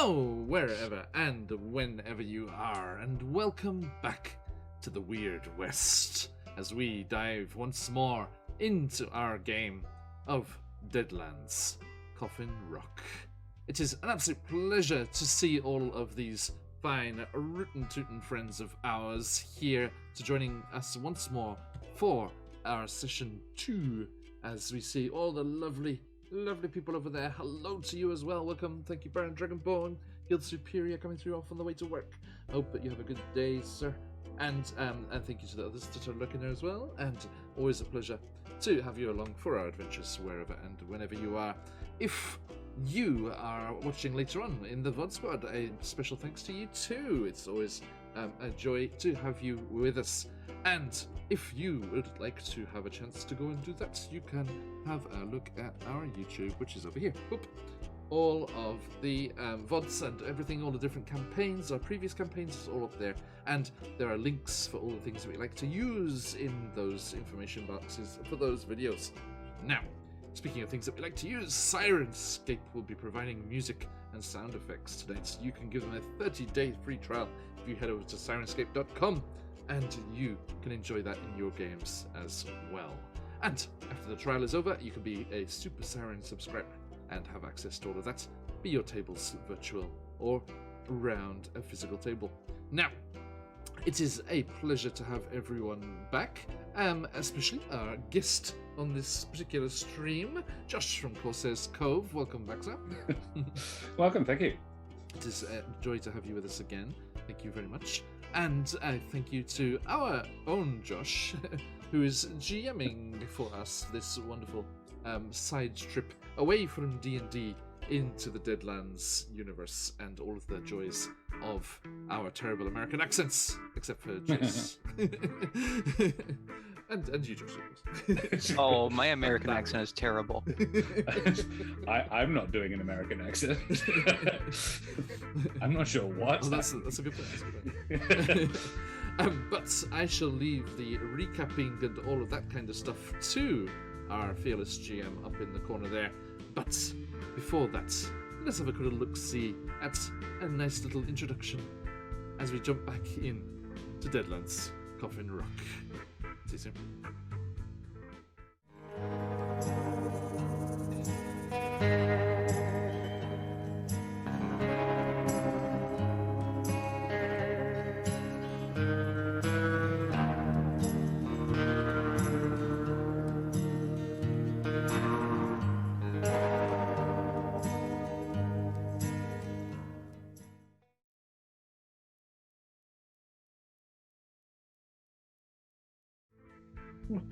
Hello, wherever and whenever you are, and welcome back to the Weird West as we dive once more into our game of Deadlands, Coffin Rock. It is an absolute pleasure to see all of these fine rootin' tootin' friends of ours here to joining us once more for our session 2 as we see all the lovely people over there. Hello to you as well. Welcome. Thank you, Baron Dragonborn, Guild Superior, coming through off on the way to work. Hope that you have a good day, sir. And thank you to the others that are looking there as well. And always a pleasure to have you along for our adventures wherever and whenever you are. If you are watching later on in the VOD squad, a special thanks to you too. It's always a joy to have you with us. And if you would like to have a chance to go and do that, you can have a look at our YouTube, which is over here. Oop. All of the VODs and everything, all the different campaigns, our previous campaigns, is all up there. And there are links for all the things that we like to use in those information boxes for those videos. Now, speaking of things that we like to use, Sirenscape will be providing music and sound effects tonight. You can give them a 30-day free trial if you head over to sirenscape.com. And you can enjoy that in your games as well. And after the trial is over, you can be a Super Siren subscriber and have access to all of that, be your tables virtual or around a physical table. Now, it is a pleasure to have everyone back, especially our guest on this particular stream, Josh from Corsair's Cove. Welcome back, sir. Welcome, thank you. It is a joy to have you with us again. Thank you very much. And thank you to our own Josh, who is GMing for us this wonderful side trip away from D&D into the Deadlands universe and all of the joys of our terrible American accents, except for Jace. and you, Josh. Oh, my American accent is terrible. I'm not doing an American accent. I'm not sure what. Well, that's a good point. But I shall leave the recapping and all of that kind of stuff to our fearless GM up in the corner there. But before that, let's have a quick look-see at a nice little introduction as we jump back in to Deadlands, Coffin Rock. See you soon.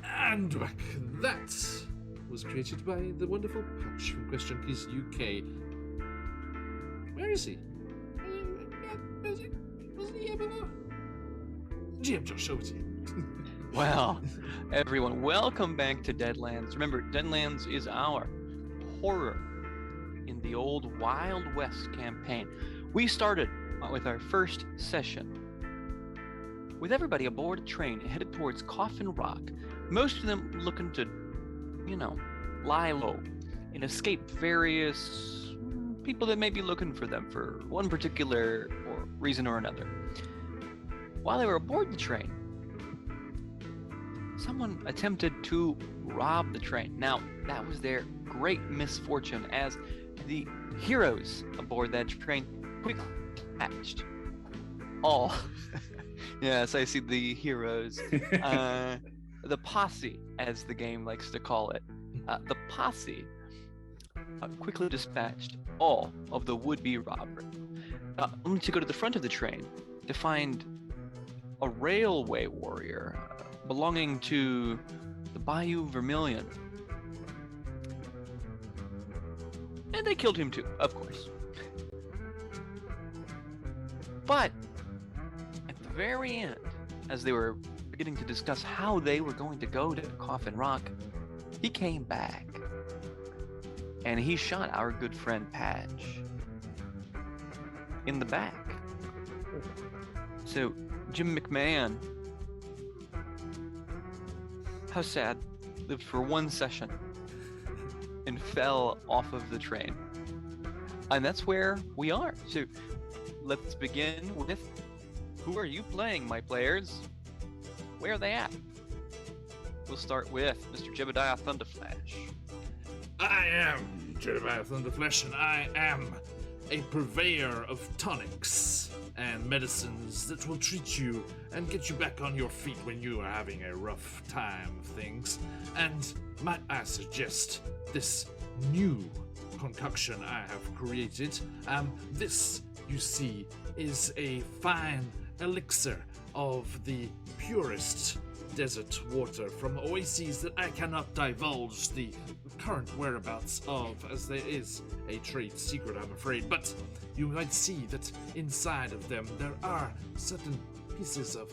And back. That was created by the wonderful Patch from Question Keys UK. Where is he? Wasn't he here before? GM Josh, over to you. Well, everyone, welcome back to Deadlands. Remember, Deadlands is our horror in the old Wild West campaign. We started with our first session with everybody aboard a train headed towards Coffin Rock, most of them looking to, lie low and escape various people that may be looking for them for one particular reason or another. While they were aboard the train, someone attempted to rob the train. Now, that was their great misfortune, as the heroes aboard that train quickly hatched. All. Yes, I see the heroes. The posse, as the game likes to call it. The posse quickly dispatched all of the would-be robbers, only to go to the front of the train to find a railway warrior belonging to the Bayou Vermilion. And they killed him too, of course. But at the very end, as they were beginning to discuss how they were going to go to Coffin Rock, he came back and he shot our good friend Patch in the back. So Jim McMahon, how sad, lived for one session and fell off of the train. And that's where we are. So let's begin with, who are you playing, my players? Where are they at? We'll start with Mr. Jebediah Thunderflash. I am Jeremiah Thunderflesh, and I am a purveyor of tonics and medicines that will treat you and get you back on your feet when you are having a rough time of things. And might I suggest this new concoction I have created? This, you see, is a fine elixir of the purest desert water from oases that I cannot divulge the current whereabouts of, as there is a trade secret, I'm afraid. But you might see that inside of them there are certain pieces of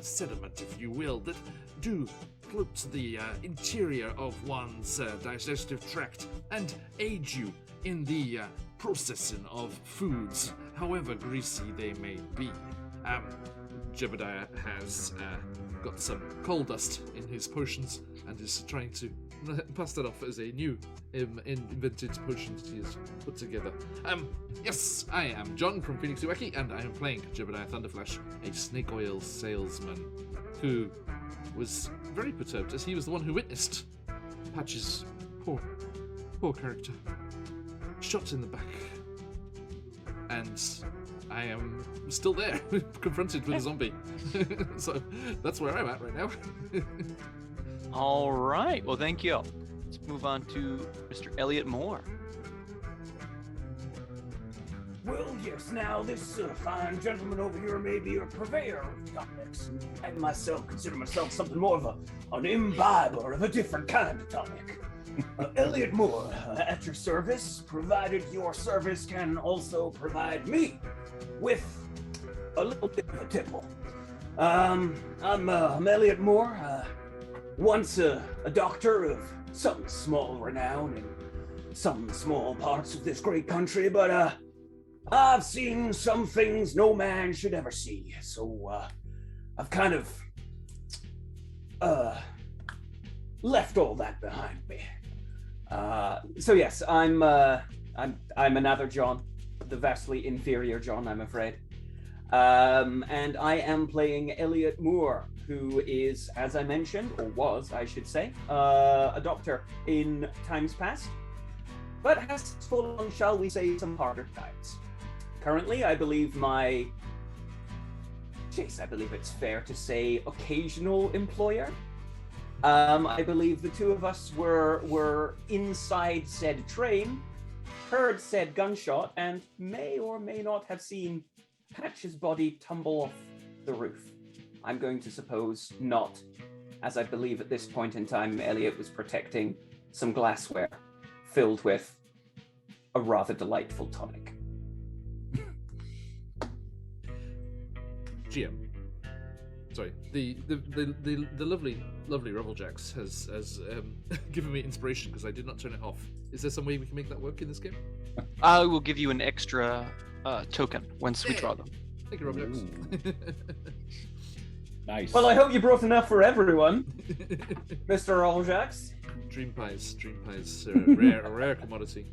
sediment, if you will, that do coat the interior of one's digestive tract and aid you in the processing of foods, however greasy they may be. Jebediah has got some coal dust in his potions and is trying to pass that off as a new invented potion that he has put together. Yes, I am John from Phoenix Ueki, and I am playing Jebediah Thunderflash, a snake oil salesman who was very perturbed as he was the one who witnessed Patch's poor character shot in the back. And I am still there, confronted with a zombie. So that's where I'm at right now. All right. Well, thank you. Let's move on to Mr. Elliot Moore. Well, yes, now this fine gentleman over here may be a purveyor of tonics. I myself consider myself something more of an imbiber of a different kind of tonic. Elliot Moore, at your service, provided your service can also provide me with a little bit of a tipple. I'm Elliot Moore, once a doctor of some small renown in some small parts of this great country, but I've seen some things no man should ever see, so I've kind of left all that behind me. So yes, I'm another John, the vastly inferior John, I'm afraid. And I am playing Elliot Moore, who is, as I mentioned, or was, I should say, a doctor in times past, but has fallen, shall we say, some harder times. Currently, I believe I believe it's fair to say occasional employer. I believe the two of us were inside said train, heard said gunshot, and may or may not have seen Patch's body tumble off the roof. I'm going to suppose not, as I believe at this point in time, Elliot was protecting some glassware filled with a rather delightful tonic. GM. Sorry, the lovely Reveljacks has given me inspiration because I did not turn it off. Is there some way we can make that work in this game? I will give you an extra token once we draw them. Thank you, Reveljacks. Nice. Well, I hope you brought enough for everyone, Mr. Reveljacks. Dream pies, a rare commodity.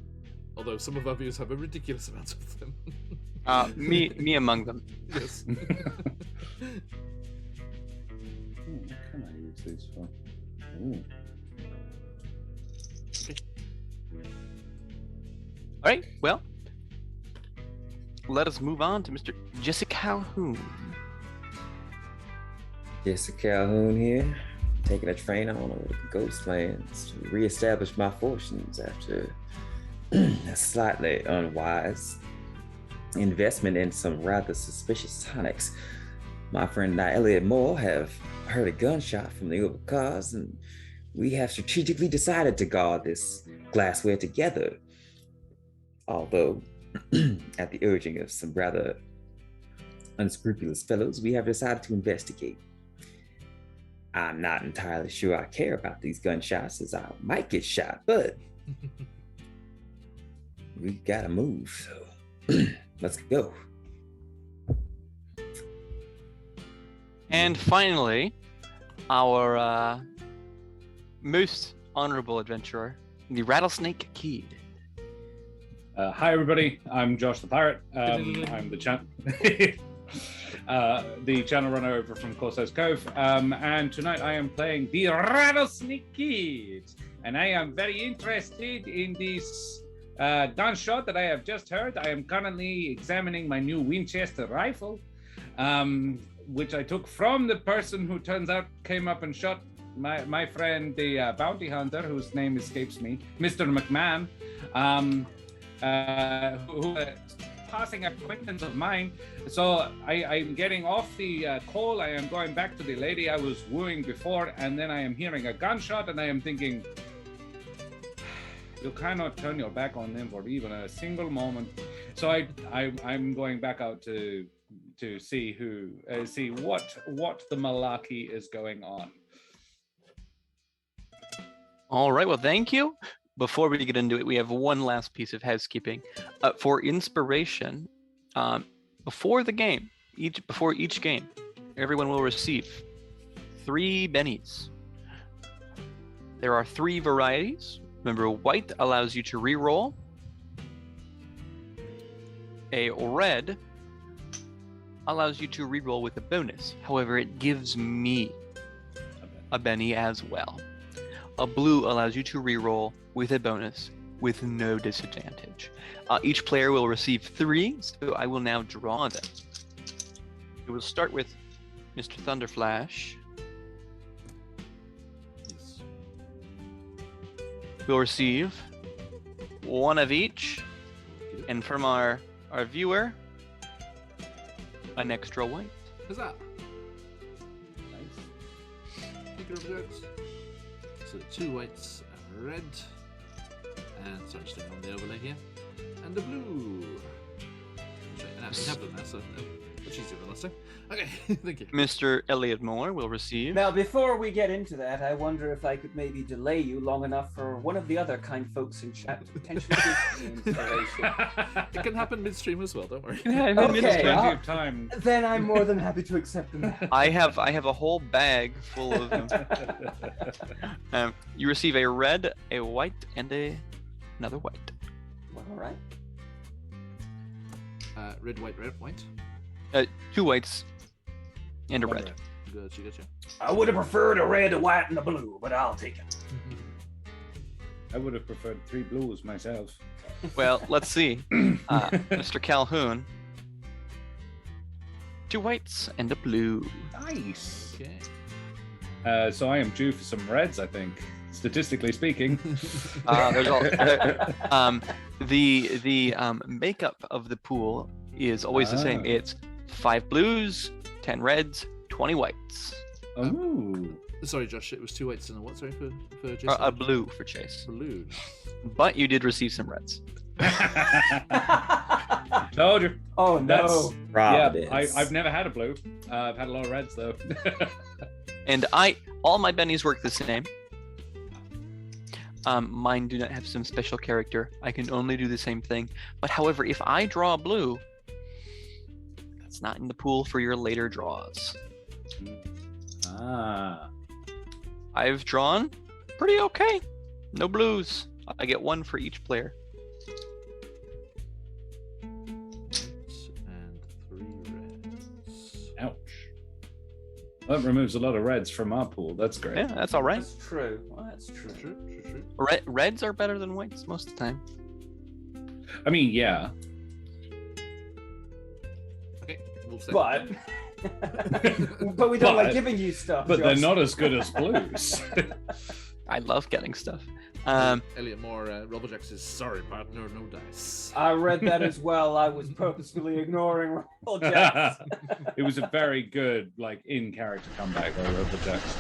Although some of our viewers have a ridiculous amount of them. Me among them. Yes. What can I use these for? Ooh. All right. Well, let us move on to Mr. Jessica Calhoun. Jessica Calhoun here, taking a train on over the Ghostlands to reestablish my fortunes after a slightly unwise investment in some rather suspicious tonics. My friend and I, Elliot Moore, have heard a gunshot from the Uber cars, and we have strategically decided to guard this glassware together. Although, at the urging of some rather unscrupulous fellows, we have decided to investigate. I'm not entirely sure I care about these gunshots, as I might get shot, but we gotta move, so let's go. And finally, our most honorable adventurer, the Rattlesnake Kid. Hi, everybody. I'm Josh the Pirate. I'm the the channel runner over from Corsair's Cove. And tonight I am playing the Rattlesnake Kid. And I am very interested in this gunshot that I have just heard. I am currently examining my new Winchester rifle, which I took from the person who turns out came up and shot my friend, the bounty hunter, whose name escapes me, Mr. McMahon. Who passing acquaintance of mine. So I'm getting off the call. I am going back to the lady I was wooing before, and then I am hearing a gunshot, and I am thinking, you cannot turn your back on them for even a single moment. So I'm going back out to see what the malarkey is going on. All right, well, thank you. Before we get into it, we have one last piece of housekeeping. For inspiration, before each game, everyone will receive 3 bennies. There are 3 varieties. Remember, white allows you to re-roll. A red allows you to re-roll with a bonus. However, it gives me a benny as well. A blue allows you to re-roll with a bonus with no disadvantage. Each player will receive 3, so I will now draw them. We will start with Mr. Thunderflash. Yes. We'll receive 1 of each, and from our viewer, an extra white. What's that? Nice. Pick your objects. So 2 whites, a red, and so I'm staying on the overlay here, and the blue. Which I actually have them now, so much easier than last time. Okay, thank you. Mr. Elliot Moore will receive. Now, before we get into that, I wonder if I could maybe delay you long enough for one of the other kind folks in chat to potentially give me inspiration. It can happen midstream as well, don't worry. Yeah, Okay, Plenty of time. Then I'm more than happy to accept them. I have a whole bag full of them. You receive a red, a white, and another white. Well, all right. Red, white, red, white. 2 whites and a One red. Gotcha. I would have preferred a red, a white, and a blue, but I'll take it. I would have preferred 3 blues myself. Well, let's see. Mr. Calhoun. 2 whites and a blue. Nice. Okay. So I am due for some reds, I think, statistically speaking. There's all, the makeup of the pool is always the same. It's 5 blues, 10 reds, 20 whites. Ooh. Sorry, Josh. It was 2 whites and a what? Sorry for Jason. A blue for Chase. Blue. But you did receive some reds. Told you. Oh, no. That's- Providence. Yeah, I've never had a blue. I've had a lot of reds though. And all my bennies work the same. Mine do not have some special character. I can only do the same thing. But however, if I draw a blue, that's not in the pool for your later draws. I've drawn pretty okay. No blues. I get 1 for each player. And 3 reds. Ouch. That removes a lot of reds from our pool. That's great. Yeah, that's all right. That's true. Well, that's true. True. Reds are better than whites most of the time. I mean, yeah. Okay, we'll say. But, but we don't like But- giving you stuff. But they're Josh. not as good as blues. I love getting stuff. Elliot Moore, Robojack says, sorry, partner, no dice. I read that as well. I was purposefully ignoring Roll Jacks. It was a very good, in-character comeback by Robojacks.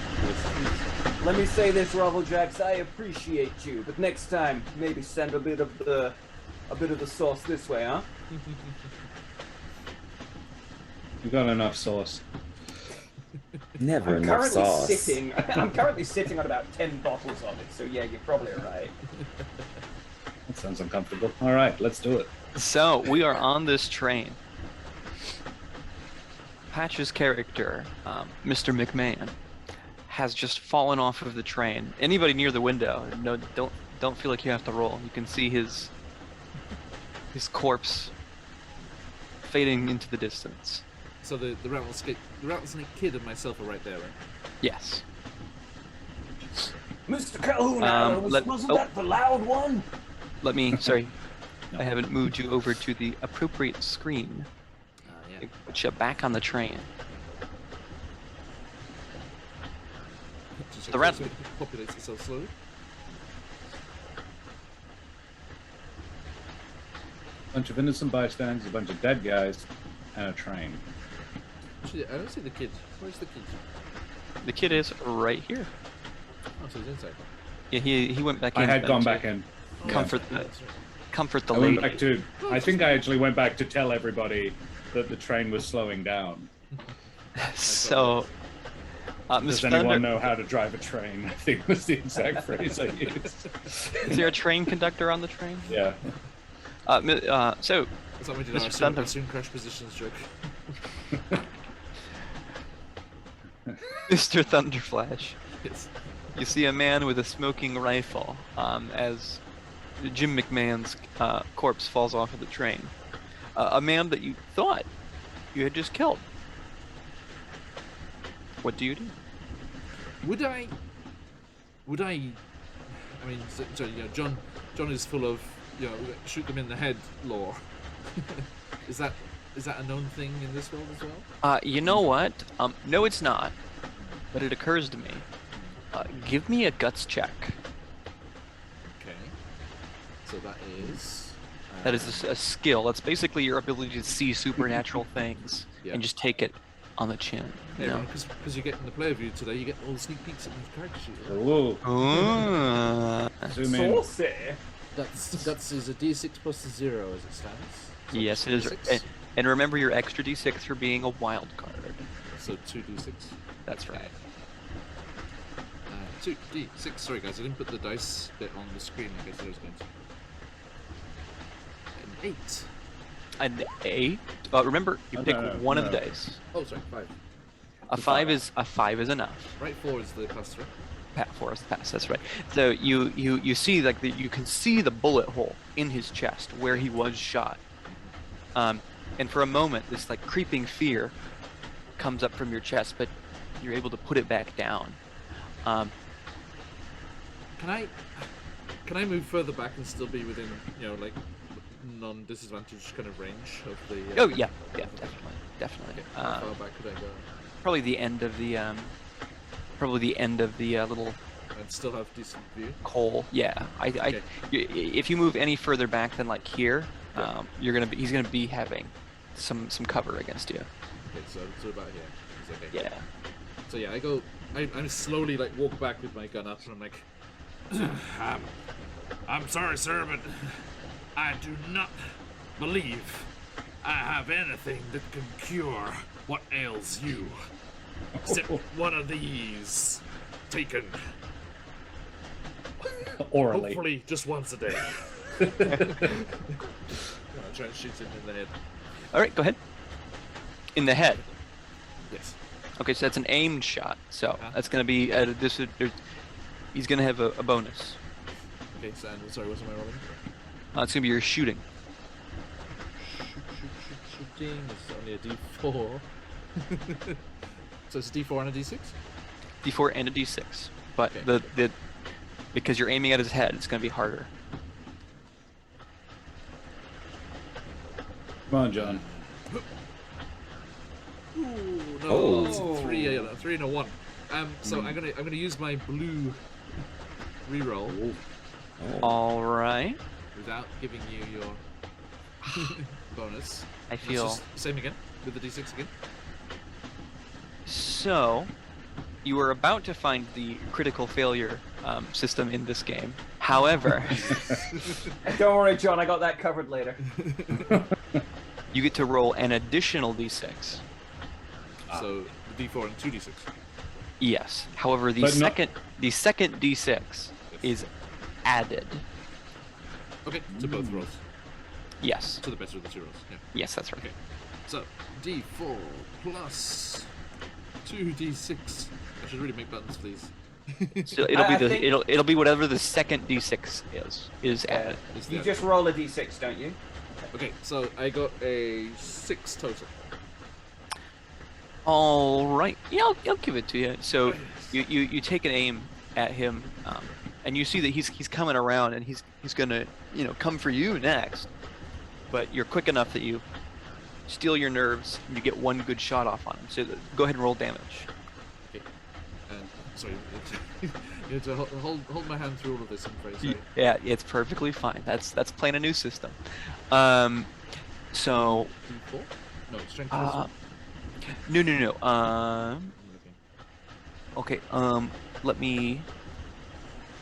Let me say this, Jacks. I appreciate you, but next time maybe send a bit of the sauce this way, huh? You got enough sauce. Never enough sauce. I'm currently sitting on about 10 bottles of it, so yeah, you're probably right. That sounds uncomfortable. All right, let's do it. So we are on this train. Patch's character, Mr. McMahon, has just fallen off of the train. Anybody near the window, don't feel like you have to roll. You can see his his corpse fading into the distance. So the rattlesnake kid and myself are right there, right? Yes. Mr. Calhoun, wasn't oh. that the loud one? Let me. Sorry, I haven't moved you over to the appropriate screen. Yeah. Put you back on the train. The rat populates itself slowly. Bunch of innocent bystanders, a bunch of dead guys, and a train. Actually, I don't see the kid. Where's the kid? The kid is right here. Oh, so he's inside. Yeah, he went back in. I had then gone to back in. Comfort Yeah, the that's right. comfort the I lady. went back to. I think I actually went back to tell everybody that the train was slowing down. So, Miss Does anyone Thunder, know how to drive a train? I think was the exact phrase I used. is there a train conductor on the train? Yeah. So, That's what we did Mr. our Thunder. soon crash positions joke. Mr. Thunderflash, Yes. you see a man with a smoking rifle as Jim McMahon's corpse falls off of the train. A man that you thought you had just killed. What do you do? Would I? I mean, so John is full of shoot them in the head lore. Is that a known thing in this world as well? You know what? No, it's not. But it occurs to me. Give me a guts check. Okay. So that is. That is a skill. That's basically your ability to see supernatural things Yeah. and just take it on the chin. You know? Because you're getting the player view today, you get all the sneak peeks at these character sheet. Right? Whoa. Ah. Zoom in. Saucy. That's is a D6 plus a 0 as it stands. So Yes, it is. D6. And remember your extra d6 for being a wild card. So 2d6. That's right. 2d6. Sorry guys, I didn't put the dice bit on the screen. I guess I was going to. An 8. An 8. Remember, you pick one of the dice. Oh, sorry, 5. A 5 is enough. Right 4 is the plus 3. For us to pass. That's right. So you see like you can see the bullet hole in his chest where he was shot. And for a moment, this like creeping fear comes up from your chest, but you're able to put it back down. Can I move further back and still be within like non-disadvantaged kind of range of the? Oh yeah, definitely. Okay, how far back could I go? Probably the end of the little And still have decent view. coal. Yeah, Okay. If you move any further back than like here, he's gonna be having some cover against you. Okay, so about here. It's okay. Yeah. So yeah, I'm slowly like walk back with my gun up, and I'm like, I'm sorry, sir, but I do not believe I have anything that can cure what ails you, except one of these taken Orally. hopefully just once a day. I'm trying to shoot him in the head. All right, go ahead. In the head. Yes. Okay, so that's an aimed shot. So Uh-huh. that's gonna be he's gonna have a bonus. Okay, so and sorry, what's my rolling? It's gonna be your shooting. Shooting. It's only a D4. So it's a D4 and a D6. D4 and a D6. But Okay. the because you're aiming at his head, it's gonna be harder. Come on, John. Ooh, no, Oh. it's a 3 and a 1. So I'm gonna use my blue reroll Oh. All right. without giving you your bonus. I Let's feel just same again with the D6 again. so. You were about to find the critical failure system in this game. However, Don't worry, John. I got that covered later. you get to roll an additional D6. So the D4 and 2D6. Yes. However, the But not- second D6 is added. Okay, to both rolls. Yes. To the better of the 2 rolls. Yeah. Yes, that's right. Okay. So D4 plus 2D6. I should really make buttons for these. So it'll I be think- it'll be whatever the second D6 is added. It's You the- just roll a d6, don't you? Okay, so I got a 6 total. All right. Yeah, I'll give it to you. So you take an aim at him, and you see that he's coming around, and he's gonna come for you next. But you're quick enough that you steal your nerves, and you get one good shot off on him. So go ahead and roll damage. Okay. Sorry, you have to hold my hand through all of this. I'm afraid. Sorry. Yeah, it's perfectly fine. That's playing a new system. So. 4? No, strength. No. Okay. Let me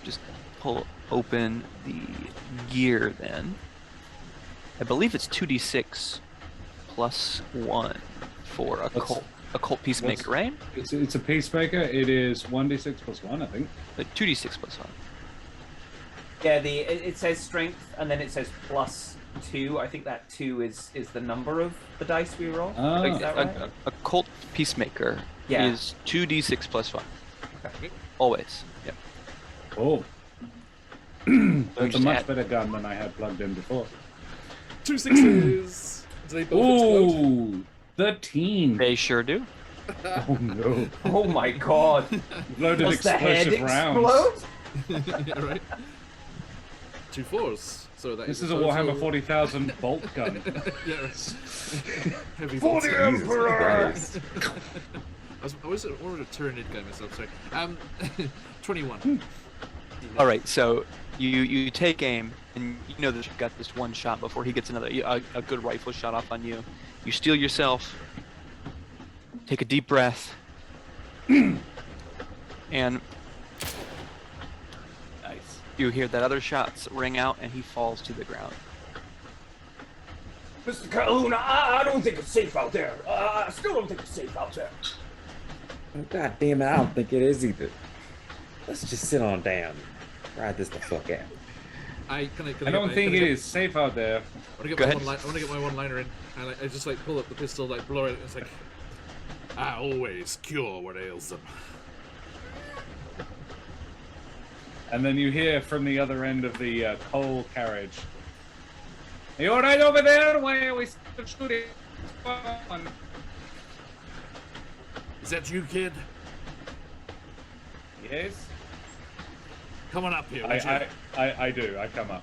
just pull open the gear then. I believe it's 2d6 plus 1 for occult peacemaker, right? It's a peacemaker. It is 1d6 plus 1, I think. 2d6 plus 1. Yeah, it says strength, and then it says plus 2. I think that 2 is the number of the dice we roll. Oh. Is that right? Occult peacemaker is 2d6 plus 1. Okay. Always. Yeah. Oh. That's a much better gun than I had plugged in before. 2 6s. Do they both explode? Ooh, 13. They sure do. Oh no. Oh my god. Loaded Does the head explosive rounds. explode? Yeah, right. 2 4s. So that This is a total- Warhammer 40,000 bolt gun. Yeah, right. Heavy For the bolts. Emperor! I was ordered a Tyranid guy myself. Sorry. 21. All right, so you take aim, and you know that you've got this one shot before he gets a good rifle shot off on you. You steel yourself, take a deep breath, and Nice. you hear that other shots ring out, and he falls to the ground. Mr. Calhoun, I don't think it's safe out there. I still don't think it's safe out there. Oh, God damn it, I don't think it is either. Let's just sit on down. Ride this the fuck out. I don't think it is safe out there. I Go ahead. want to get my one-liner in, and I just like pull up the pistol, like blow it, and it's like, I always cure what ails them. And then you hear from the other end of the coal carriage. Are you alright over there? Why are we still shooting? Is that you, kid? Yes? Come on up here, would you? I do. I come up.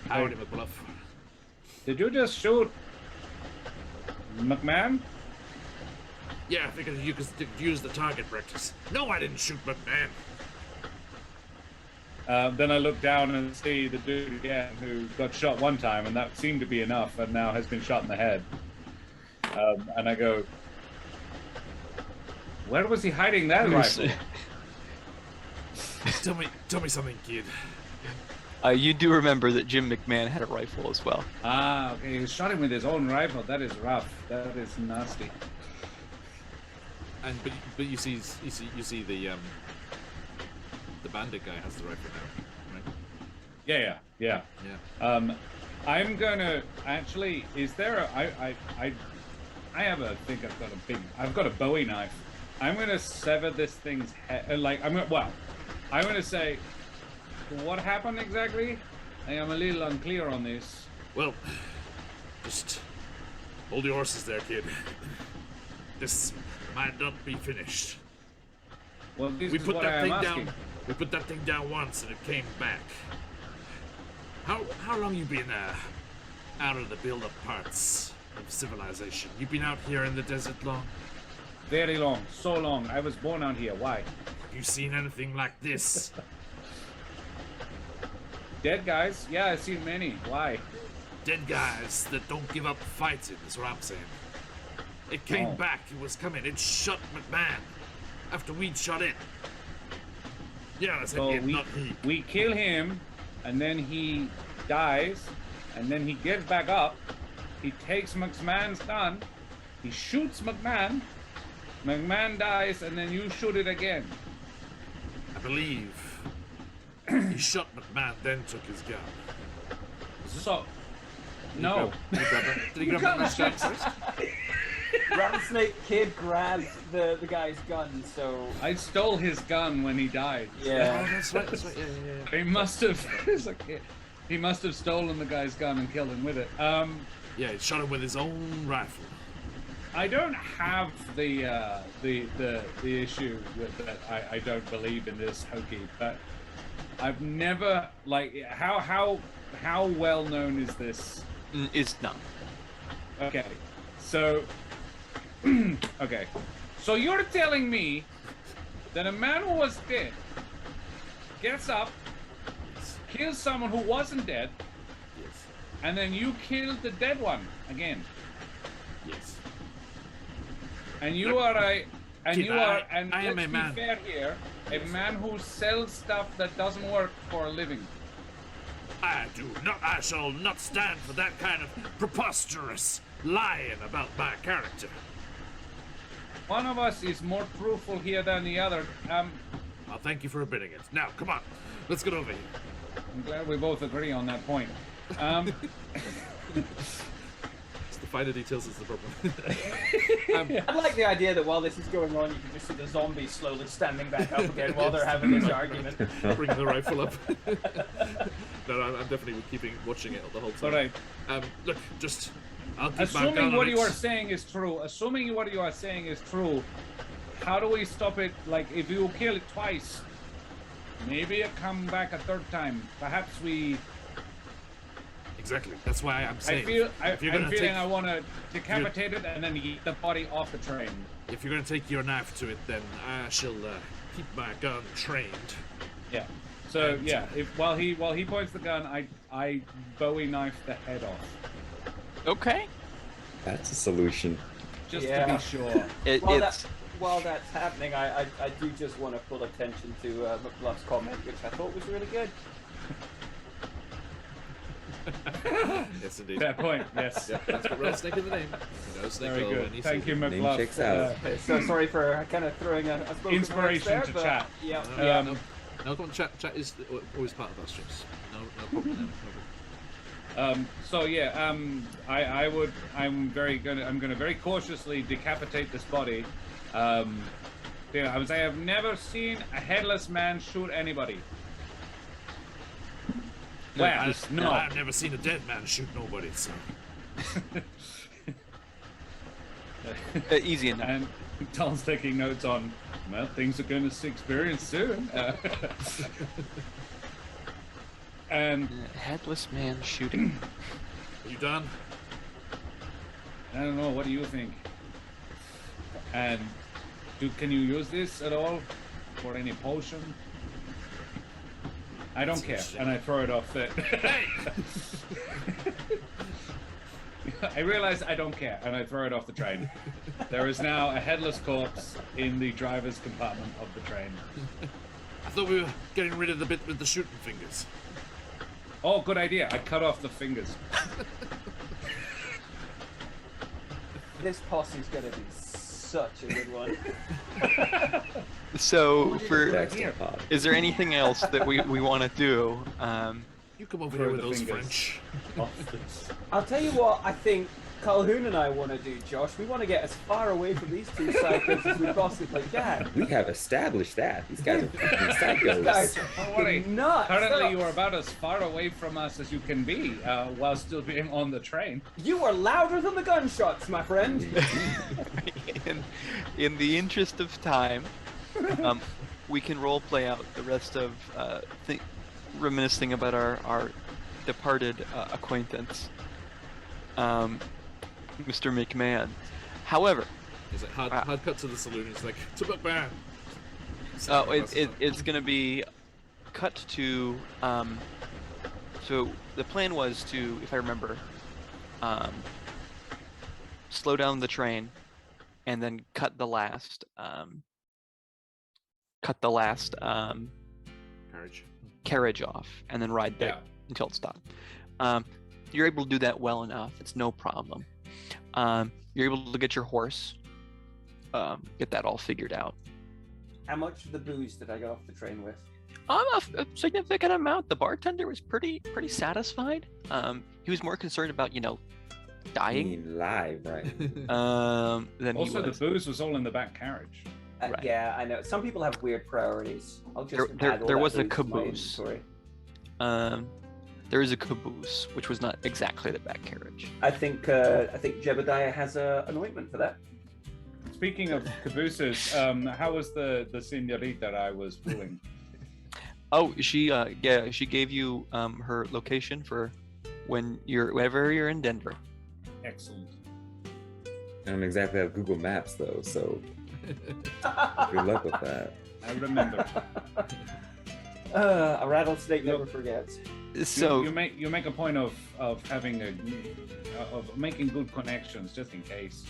Howdy, McBluff. Did you just shoot McMahon? Yeah, I figured you could use the target practice. No, I didn't shoot McMahon. Then I look down and see the dude again who got shot one time, and that seemed to be enough, and now has been shot in the head. And I go, where was he hiding that rifle? Tell me something, kid. You do remember that Jim McMahon had a rifle as well. Ah, okay. He shot him with his own rifle. That is rough. That is nasty. And but you see the bandit guy has the rifle now, right? Yeah. I'm gonna actually. Is there a? I have a think. I've got a Bowie knife. I'm gonna sever this thing's head. I'm gonna say, what happened exactly? I am a little unclear on this. Well, just hold your horses there, kid. This might not be finished. Well, this We is put what that I am thing asking. down. We put that thing down once, and it came back. How long you been out of the build-up parts of civilization? You been out here in the desert long? Very long, so long. I was born out here. Why? Have you seen anything like this? Dead guys? Yeah, I've seen many. Why? Dead guys that don't give up fighting, is what I'm saying. It came Oh. back. It was coming. It shot McMahon after we'd shot it. Yeah, I said So it, not he. we kill him, and then he dies, and then he gets back up. He takes McMahon's gun. He shoots McMahon. McMahon dies, and then you shoot it again. I believe he shot McMahon, then took his gun. So, no. Did he grab McMahon's gun first? Rattlesnake Kid grabs the guy's gun, so I stole his gun when he died. Oh, yeah. that's right. Yeah. He must have. It's like, He must have stolen the guy's gun and killed him with it. Yeah, he shot him with his own rifle. I don't have the issue with that. I don't believe in this hokey, but I've never how well known is this? It's not. Okay, so okay, so you're telling me that a man who was dead gets up, kills someone who wasn't dead, Yes. and then you kill the dead one again, Yes. and you are a and Kid, you are and I am let's a be man. fair here, a man who sells stuff that doesn't work for a living. I shall not stand for that kind of preposterous lying about my character. One of us is more truthful here than the other. I'll thank you for admitting it. Now, come on. Let's get over here. I'm glad we both agree on that point. It's the finer details is the problem. I like the idea that while this is going on, you can just see the zombies slowly standing back up again while they're having this argument. Bring the rifle up. No, I'm definitely watching it the whole time. All right. Look, I'll keep my gun Assuming on what it. you are saying is true, how do we stop it? Like, if you kill it twice, maybe it come back a third time. Perhaps we. Exactly. That's why I'm saying. I'm feeling I want to decapitate it and then eat the body off the train. If you're going to take your knife to it, then I shall keep my gun trained. Yeah. So yeah, while he points the gun, I Bowie knife the head off. Okay. That's a solution. Just Yeah. to be sure. While that's happening, I do just want to pull attention to McBluff's comment, which I thought was really good. Yes, indeed. Fair point. Yes. Yeah, that's what rattlesnake in the name. You know, snake Very oil good. when you Thank see you, it. Name McBluff. checks out. Okay, so sorry for kind of throwing a spoken Inspiration words to there, chat. but yeah, No, yeah. no, come on, chat is always part of our streams. No problem there. No problem. So yeah, I'm gonna very cautiously decapitate this body. I would say I've never seen a headless man shoot anybody. Well, no. I've never seen a dead man shoot nobody, so. Easy enough. And Tom's taking notes on, well, things are going to experience soon. And Headless man shooting. Are you done? I don't know, what do you think? And can you use this at all for any potion? I don't care, and I throw it off the. I realize I don't care, and I throw it off the train. There is now a headless corpse in the driver's compartment of the train. I thought we were getting rid of the bit with the shooting fingers. Oh, good idea. I cut off the fingers. This posse's gonna be such a good one. So, Dexter pod. is there anything else that we want to do? You come over Throw here with the those fingers. French. I'll tell you what I think Calhoun and I want to do, Josh. We want to get as far away from these two psychos as we possibly can. We have established that. These guys are fucking These psychos. guys are Don't worry. fucking nuts. Currently, you are about as far away from us as you can be while still being on the train. You are louder than the gunshots, my friend. in the interest of time, we can role play out the rest of reminiscing about our departed acquaintance, Mr. McMahon. However, He's like, hard cut to the saloon. He's like, to McMahon. it's going to be cut to. So the plan was to, if I remember, slow down the train, and then cut the last Carriage. carriage off, and then ride back until it stopped. You're able to do that well enough. It's no problem. You're able to get your horse, get that all figured out. How much of the booze did I get off the train with? A significant amount. The bartender was pretty satisfied. He was more concerned about, I dying, mean, live, right? than he Also, was. the booze was all in the back carriage. Right. Yeah, I know. Some people have weird priorities. I'll just There add all was that a booze to my caboose. inventory. There is a caboose, which was not exactly the back carriage. I think Jebediah has an ointment for that. Speaking of cabooses, how was the señorita I was fooling? Oh, she gave you her location for whenever you're in Denver. Excellent. I don't exactly have Google Maps though, so good luck with that. I remember. A rattlesnake never forgets. So you make a point of having of making good connections just in case.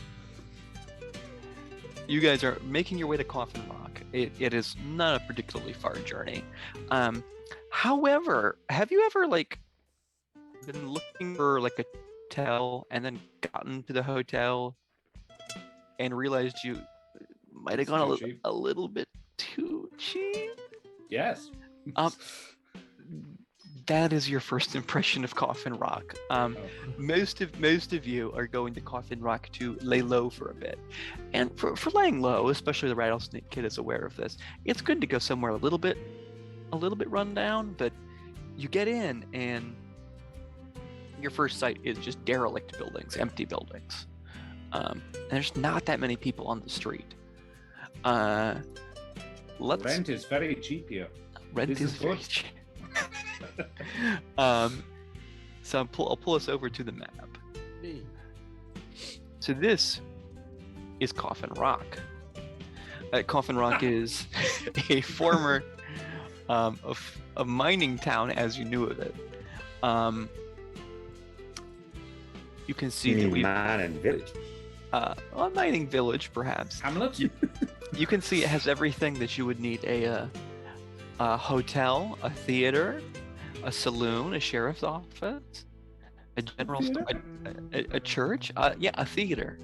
you guys are making your way to Coffin Rock. It is not a particularly far journey. However, have you ever been looking for a hotel and then gotten to the hotel and realized you might have gone a little bit too cheap? Yes. That is your first impression of Coffin Rock. Most of you are going to Coffin Rock to lay low for a bit, and for laying low, especially the Rattlesnake Kid is aware of this. It's good to go somewhere a little bit run down, but you get in and your first sight is just derelict buildings, empty buildings. And there's not that many people on the street. Rent is very cheap here. Rent is very cheap. So I'll pull us over to the map. So this is Coffin Rock. Coffin Rock is a former a mining town as you knew of it. You can see that we mining village. A mining village, perhaps. Hamlet. You can see it has everything that you would need: a hotel, a theater, a saloon, a sheriff's office, a general store, a church. A theater.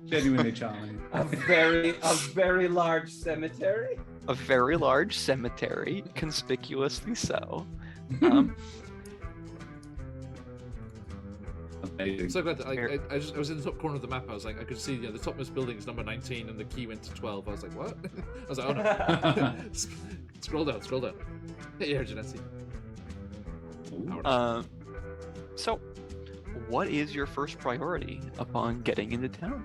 Genuinely charming. A very large cemetery. A very large cemetery, conspicuously so. Amazing. So glad that I was in the top corner of the map. I was like, I could see the topmost building is number 19 and the key went to 12. I was like, what? I was like, oh no. Scroll down. Hey, here, Janetsi. So, what is your first priority upon getting into town?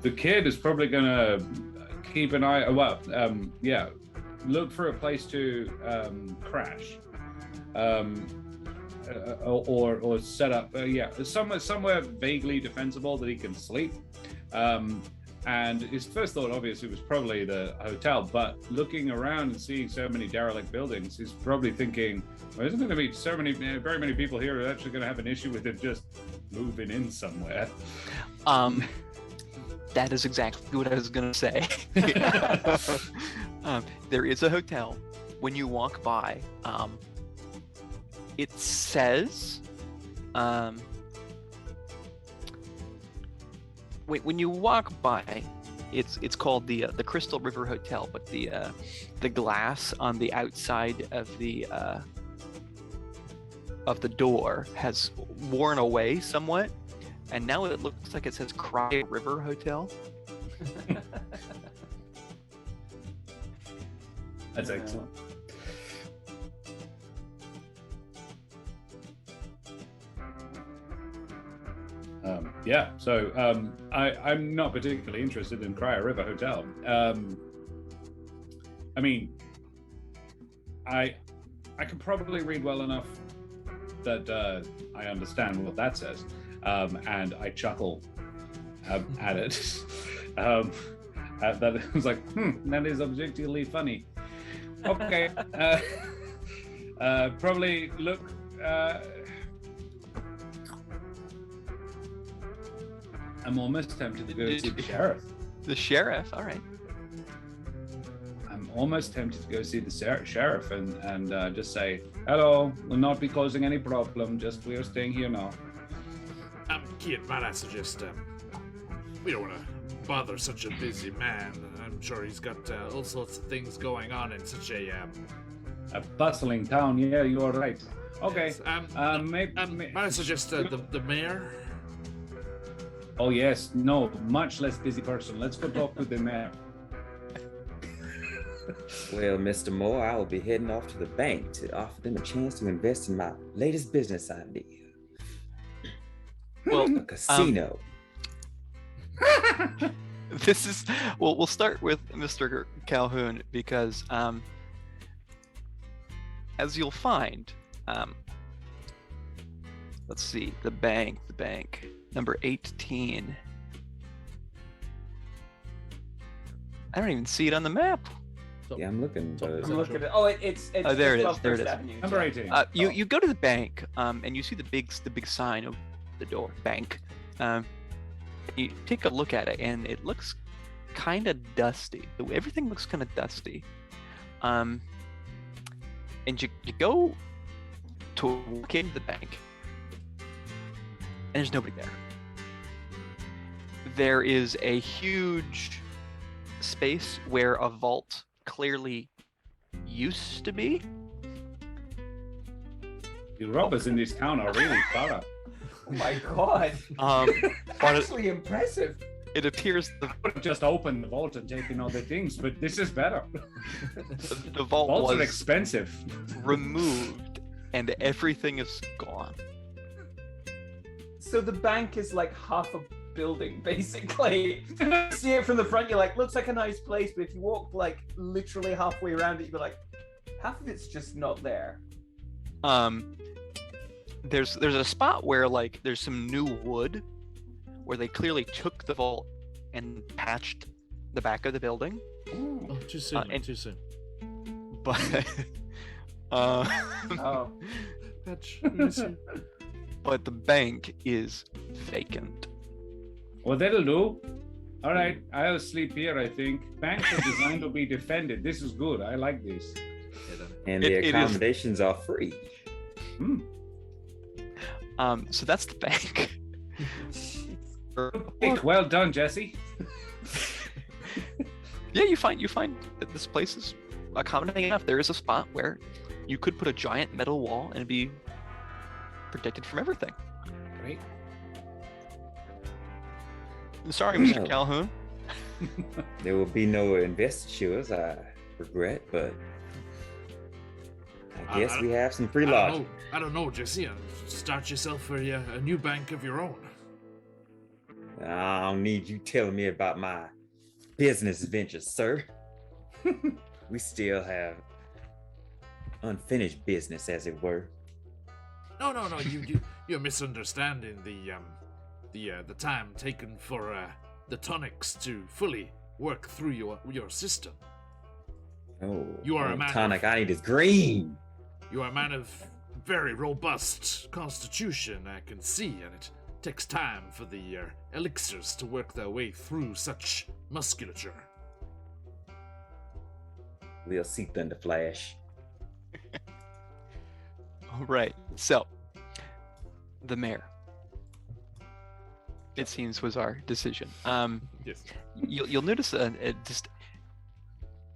The kid is probably gonna keep an eye. Look for a place to crash, or set up. Somewhere vaguely defensible that he can sleep. And his first thought, obviously, was probably the hotel. But looking around and seeing so many derelict buildings, he's probably thinking, well, isn't going to be very many people here who are actually going to have an issue with him just moving in somewhere? That is exactly what I was going to say. There is a hotel. When you walk by, it says... when you walk by, it's called the Crystal River Hotel, but the glass on the outside of the door has worn away somewhat, and now it looks like it says Cry River Hotel. That's excellent. I'm not particularly interested in Cry River Hotel. I mean, I can probably read well enough that I understand what that says, and I chuckle at it. That it was like, that is objectively funny. Okay, probably look. I'm almost tempted to go see the sheriff. The sheriff, all right. I'm almost tempted to go see the sheriff and just say, hello, we'll not be causing any problem, just we are staying here now. Kid, might I suggest, we don't want to bother such a busy man. I'm sure he's got all sorts of things going on in such a bustling town. Yeah, you are right. Okay. Yes, might I suggest the mayor? Oh yes, no, much less busy person. Let's go talk to the mayor. Well, Mr. Moore, I will be heading off to the bank to offer them a chance to invest in my latest business idea. Well, A casino. this is we'll start with Mr. Calhoun because as you'll find, let's see, the bank number 18. I don't even see it on the map. Yeah, I'm looking. But I'm looking at. Oh, it's. Oh, there it is, above there it First is. Avenue. Number 18. You go to the bank, and you see the big sign of the door, bank. You take a look at it, and it looks kind of dusty. Everything looks kind of dusty. And you go to walk into the bank, and there's nobody there. There is a huge space where a vault clearly used to be. The robbers in this town are really thorough. Oh my god. But Actually impressive. it appears I would have just opened the vault and taken all the things, but this is better. the vault Vaults are was expensive. removed, and everything is gone. So the bank is like half a building, basically. You see it from the front, you're like, looks like a nice place, but if you walk like literally halfway around it, you'd be like, half of it's just not there. There's a spot where like there's some new wood where they clearly took the vault and patched the back of the building. Oh, too soon. and- Too soon. But Oh. Patch. Too soon. but the bank is vacant. Well, that'll do. All right, I'll sleep here, I think. Banks are designed to be defended. This is good. I like this. And It the is- accommodations are free. Hmm. So that's the bank. Hey, well done, Jesse. Yeah, you find that this place is accommodating enough. There is a spot where you could put a giant metal wall and be protected from everything. Great. Sorry, Mr. No. Calhoun. There will be no investitures, I regret, but I guess we have some free lodging. I don't know, Jesse. Start yourself a new bank of your own. I don't need you telling me about my business ventures, sir. We still have unfinished business, as it were. No. You're misunderstanding the time taken for the tonics to fully work through your system. Oh, You are a the man tonic I need is green. You are a man of very robust constitution, I can see, and it takes time for the elixirs to work their way through such musculature. We'll see Thunder Flash. All right. So, the mayor, it seems, was our decision. Yes. You'll notice just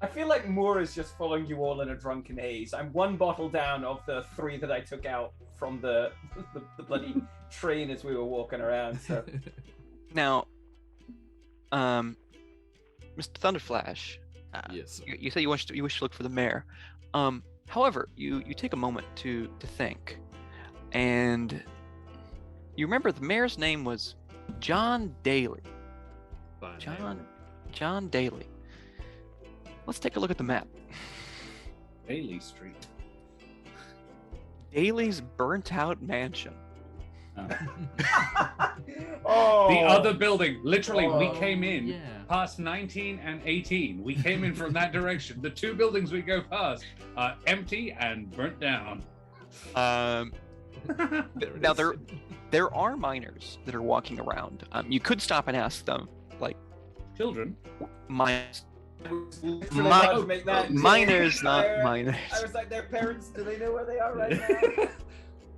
I feel like Moore is just following you all in a drunken haze. I'm one bottle down of the 3 that I took out from the bloody train as we were walking around. So now, Mr. Thunderflash. Yes, sir. You say you wish to look for the mayor. However, you take a moment to think, and you remember the mayor's name was John Daly. Fine. John Daly. Let's take a look at the map. Bailey Street. Daly's burnt-out mansion. oh, The other building. Literally, we Oh, came in Yeah. past 19 and 18. We came in from that direction. The 2 buildings we go past are empty and burnt down. Now there are miners that are walking around. You could stop and ask them, like, Children. miners, I was literally about to make that miners, not I miners. was like, their parents, do they know where they are right now?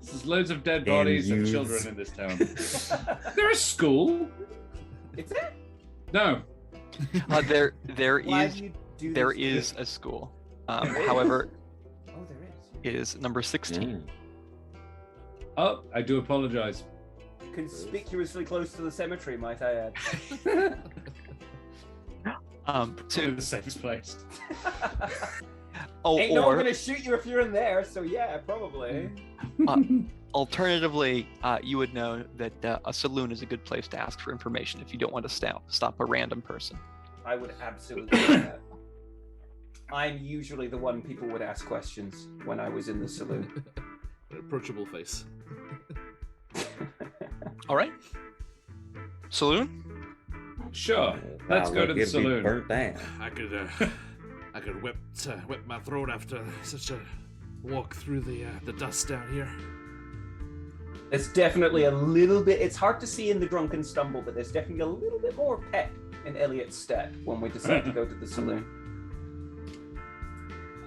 There's loads of dead Damn bodies and youths. children in this town. There's a school. Is it? No. There Why is do you do there this? is a school. There is? However, Oh, there is. it is number 16. Mm. Oh, I do apologize. Conspicuously close to the cemetery, might I add. To the safest place. Oh, Ain't no one or gonna shoot you if you're in there, so yeah, probably. alternatively, you would know that a saloon is a good place to ask for information if you don't want to stop a random person. I would absolutely do that. I'm usually the one people would ask questions when I was in the saloon. An approachable face. All right. Saloon? Sure. Let's go to the it'd be saloon. Burnt down. I could whip my throat after such a walk through the dust down here. There's definitely a little bit, it's hard to see in the drunken stumble, but there's definitely a little bit more pep in Elliot's step when we decide to go to the saloon.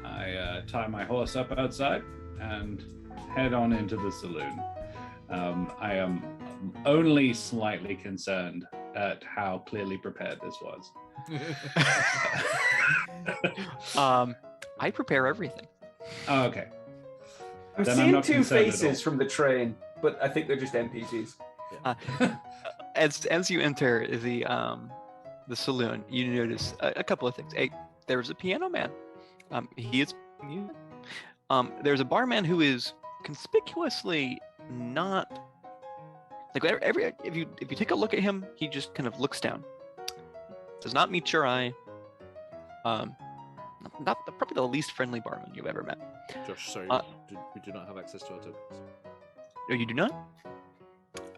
I tie my horse up outside and head on into the saloon. I am only slightly concerned at how clearly prepared this was. I prepare everything. Oh, okay. I'm Then I'm seeing not two concerned at all. faces from the train, but I think they're just NPCs. As you enter the saloon, you notice a couple of things. There's a piano man. He is music. There's a barman who is conspicuously not like if you take a look at him, he just kind of looks down. Does not meet your eye. Not probably the least friendly barman you've ever met. Josh, sorry, we do not have access to our tokens. Oh, you do not?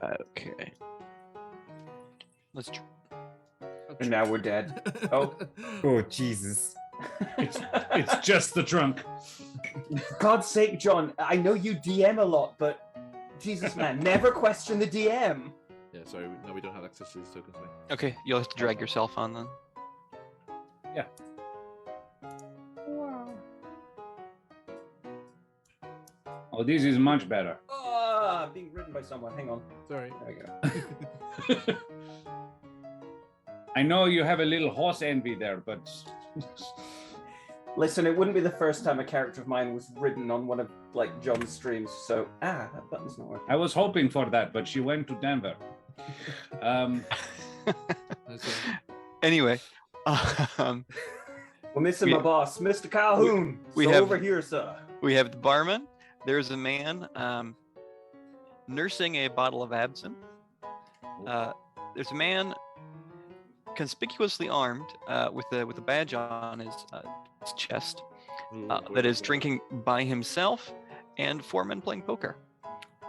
Okay. Let's. And now we're dead. Oh. Oh, Jesus. It's just the trunk. For God's sake, John, I know you DM a lot, but Jesus, man, never question the DM. Yeah, sorry, no, we don't have access to these tokens, mate. Okay, you'll have to drag yourself on then. Yeah. Oh, this is much better. Ah, being ridden by someone. Hang on. Sorry. There we go. I know you have a little horse envy there, but Listen, it wouldn't be the first time a character of mine was ridden on one of like John's streams. So that button's not working. I was hoping for that, but she went to Denver. Anyway, We're missing my boss, Mr. Calhoun. we so have- over here, sir. we have the barman. There's a man nursing a bottle of absinthe. There's a man conspicuously armed with a badge on his chest that is drinking by himself, and 4 men playing poker.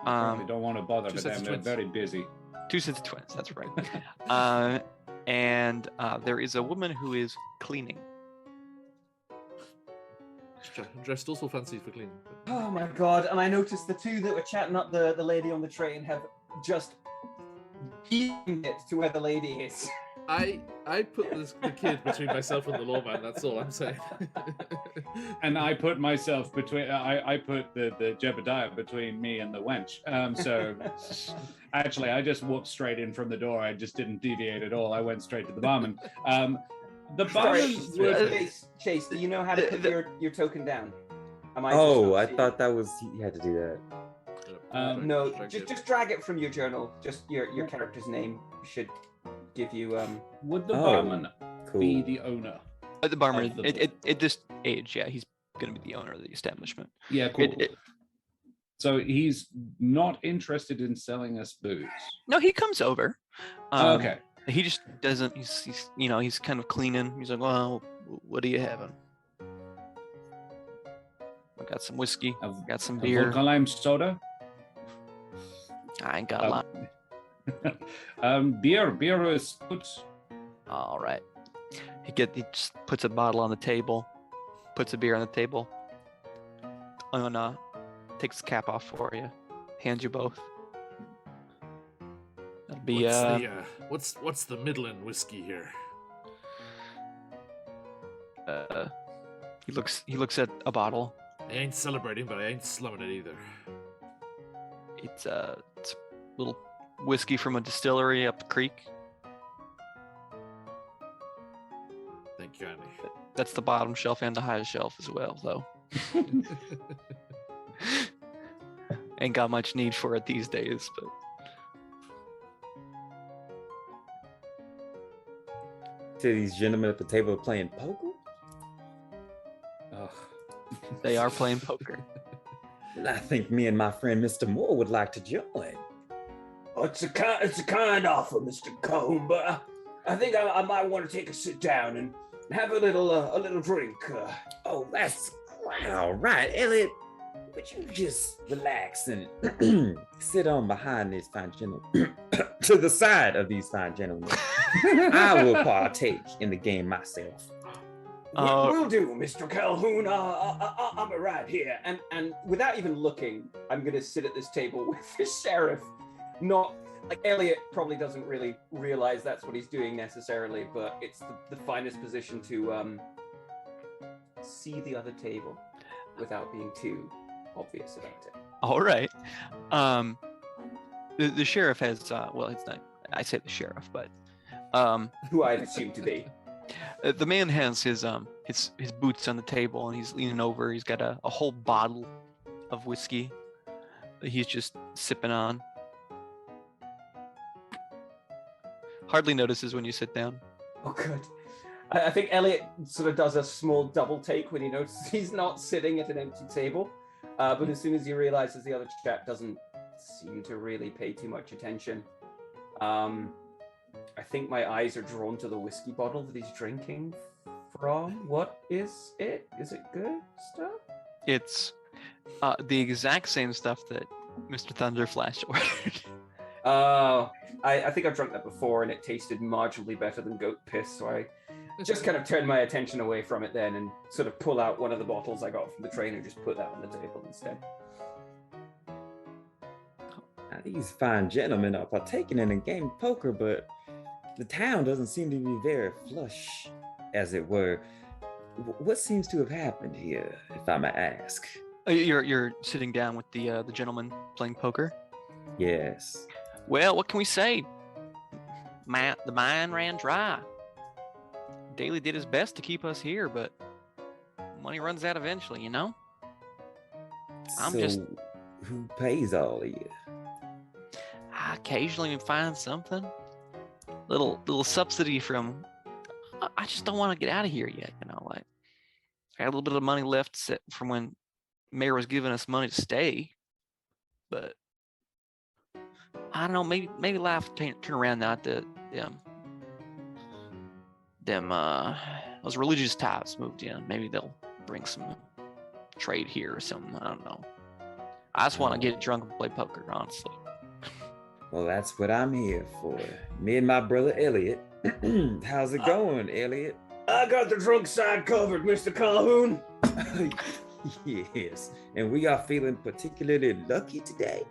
Probably don't want to bother Two with sets them. of They're twins. very busy. 2 sets of twins. That's right. And there is a woman who is cleaning. Dressed also fancy for cleaning. Oh my God! And I noticed the two that were chatting up the lady on the train have just beamed it to where the lady is. I put the kid between myself and the lawman. That's all I'm saying. And I put myself between. I put the Jebediah between me and the wench. So actually, I just walked straight in from the door. I just didn't deviate at all. I went straight to the barman. The barman would. Chase, do you know how to put your token down? Am I Oh, just I not thought that was you had to do that. No, just drag it from your journal. Just your character's name should give you Would the Oh, barman Cool. be the owner? The barman, Of the- at this age, yeah, he's going to be the owner of the establishment. Yeah, cool. It- So he's not interested in selling us booze. No, he comes over. Okay. He just doesn't. He's he's kind of cleaning. He's like, well, what are you having? I got some whiskey. A- Got some A beer. vodka lime soda. I ain't got a lot. Beer is good. All right. He just puts a bottle on the table, puts a beer on the table, and takes the cap off for you, hands you both. That'll be What's the Midland whiskey here? he looks at a bottle. I ain't celebrating, but I ain't slumming it either. It's a little whiskey from a distillery up the creek. Thank you, Andy. That's the bottom shelf and the highest shelf as well, though. Ain't got much need for it these days, but to these gentlemen at the table playing poker? Ugh. They are playing poker. I think me and my friend Mr. Moore would like to join. It's a kind offer, Mr. Calhoun, but I think I might want to take a sit down and have a little drink. Oh, that's quite all right, Elliot. Would you just relax and sit on behind these fine gentlemen, to the side of these fine gentlemen? I will partake in the game myself. Will do, Mr. Calhoun. I'm right here. And without even looking, I'm going to sit at this table with the sheriff. Not like Elliot probably doesn't really realize that's what he's doing necessarily, but it's the finest position to see the other table without being too obvious about it. All right. The sheriff has well, it's not. I say the sheriff, but Who I assume to be. the man has his boots on the table and he's leaning over. He's got a whole bottle of whiskey that he's just sipping on. Hardly notices when you sit down. Oh, good. I think Elliot sort of does a small double take when he notices he's not sitting at an empty table. But as soon as he realizes the other chap doesn't seem to really pay too much attention, I think my eyes are drawn to the whiskey bottle that he's drinking from. What is it? Is it good stuff? It's the exact same stuff that Mr. Thunderflash ordered. I think I've drunk that before and it tasted marginally better than goat piss, so I just kind of turned my attention away from it then and sort of pull out one of the bottles I got from the train and just put that on the table instead. Now, these fine gentlemen are partaking in a game of poker, but the town doesn't seem to be very flush, as it were. What seems to have happened here, if I may ask? You're sitting down with the gentleman playing poker. Yes. Well, what can we say? The mine ran dry. Daly did his best to keep us here, but money runs out eventually, you know? Who pays all of you? I occasionally find something. Little subsidy from... I just don't want to get out of here yet, you know? Like, I got a little bit of money left from when Mayor was giving us money to stay, but I don't know, maybe life turn around now that those religious types moved in. Maybe they'll bring some trade here or something. I don't know. I just want to get drunk and play poker, honestly. Well, that's what I'm here for. Me and my brother Elliot. How's it going, Elliot? I got the drunk side covered, Mr. Calhoun. Yes, and we are feeling particularly lucky today.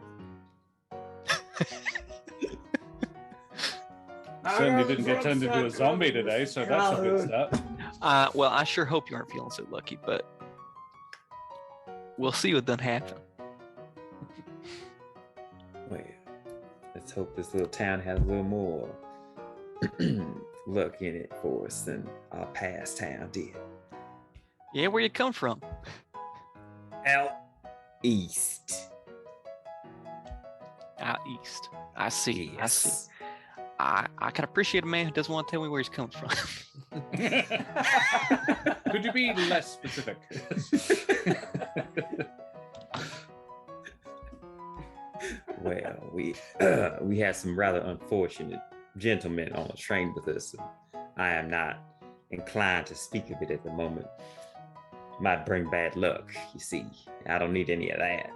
Certainly didn't get turned into a zombie today, so that's a good start. Well, I sure hope you aren't feeling so lucky, but we'll see what done happen. Well, let's hope this little town has a little more luck in it for us than our past town did. Yeah, where you come from? Out east. Out east. I see. Yes. I see. I can appreciate a man who doesn't want to tell me where he's coming from. Could you be less specific? Well, we had some rather unfortunate gentlemen on a train with us. And I am not inclined to speak of it at the moment. Might bring bad luck, you see. I don't need any of that.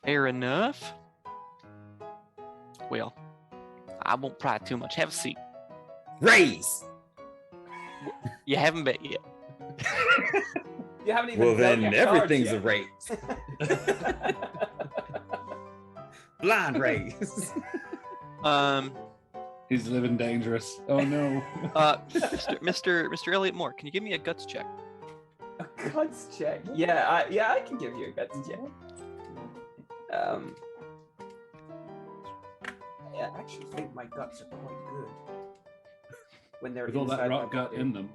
Fair enough. Well, I won't pry too much. Have a seat. Raise! You haven't bet yet. You haven't even Well, then dealt your everything's a cards raise. Blind raise. He's living dangerous. Oh no. Mr. Elliot Moore, can you give me a guts check? A guts check? Yeah, I can give you a guts check. I actually think my guts are quite good. When they're With all that inside my rot gut body. in them.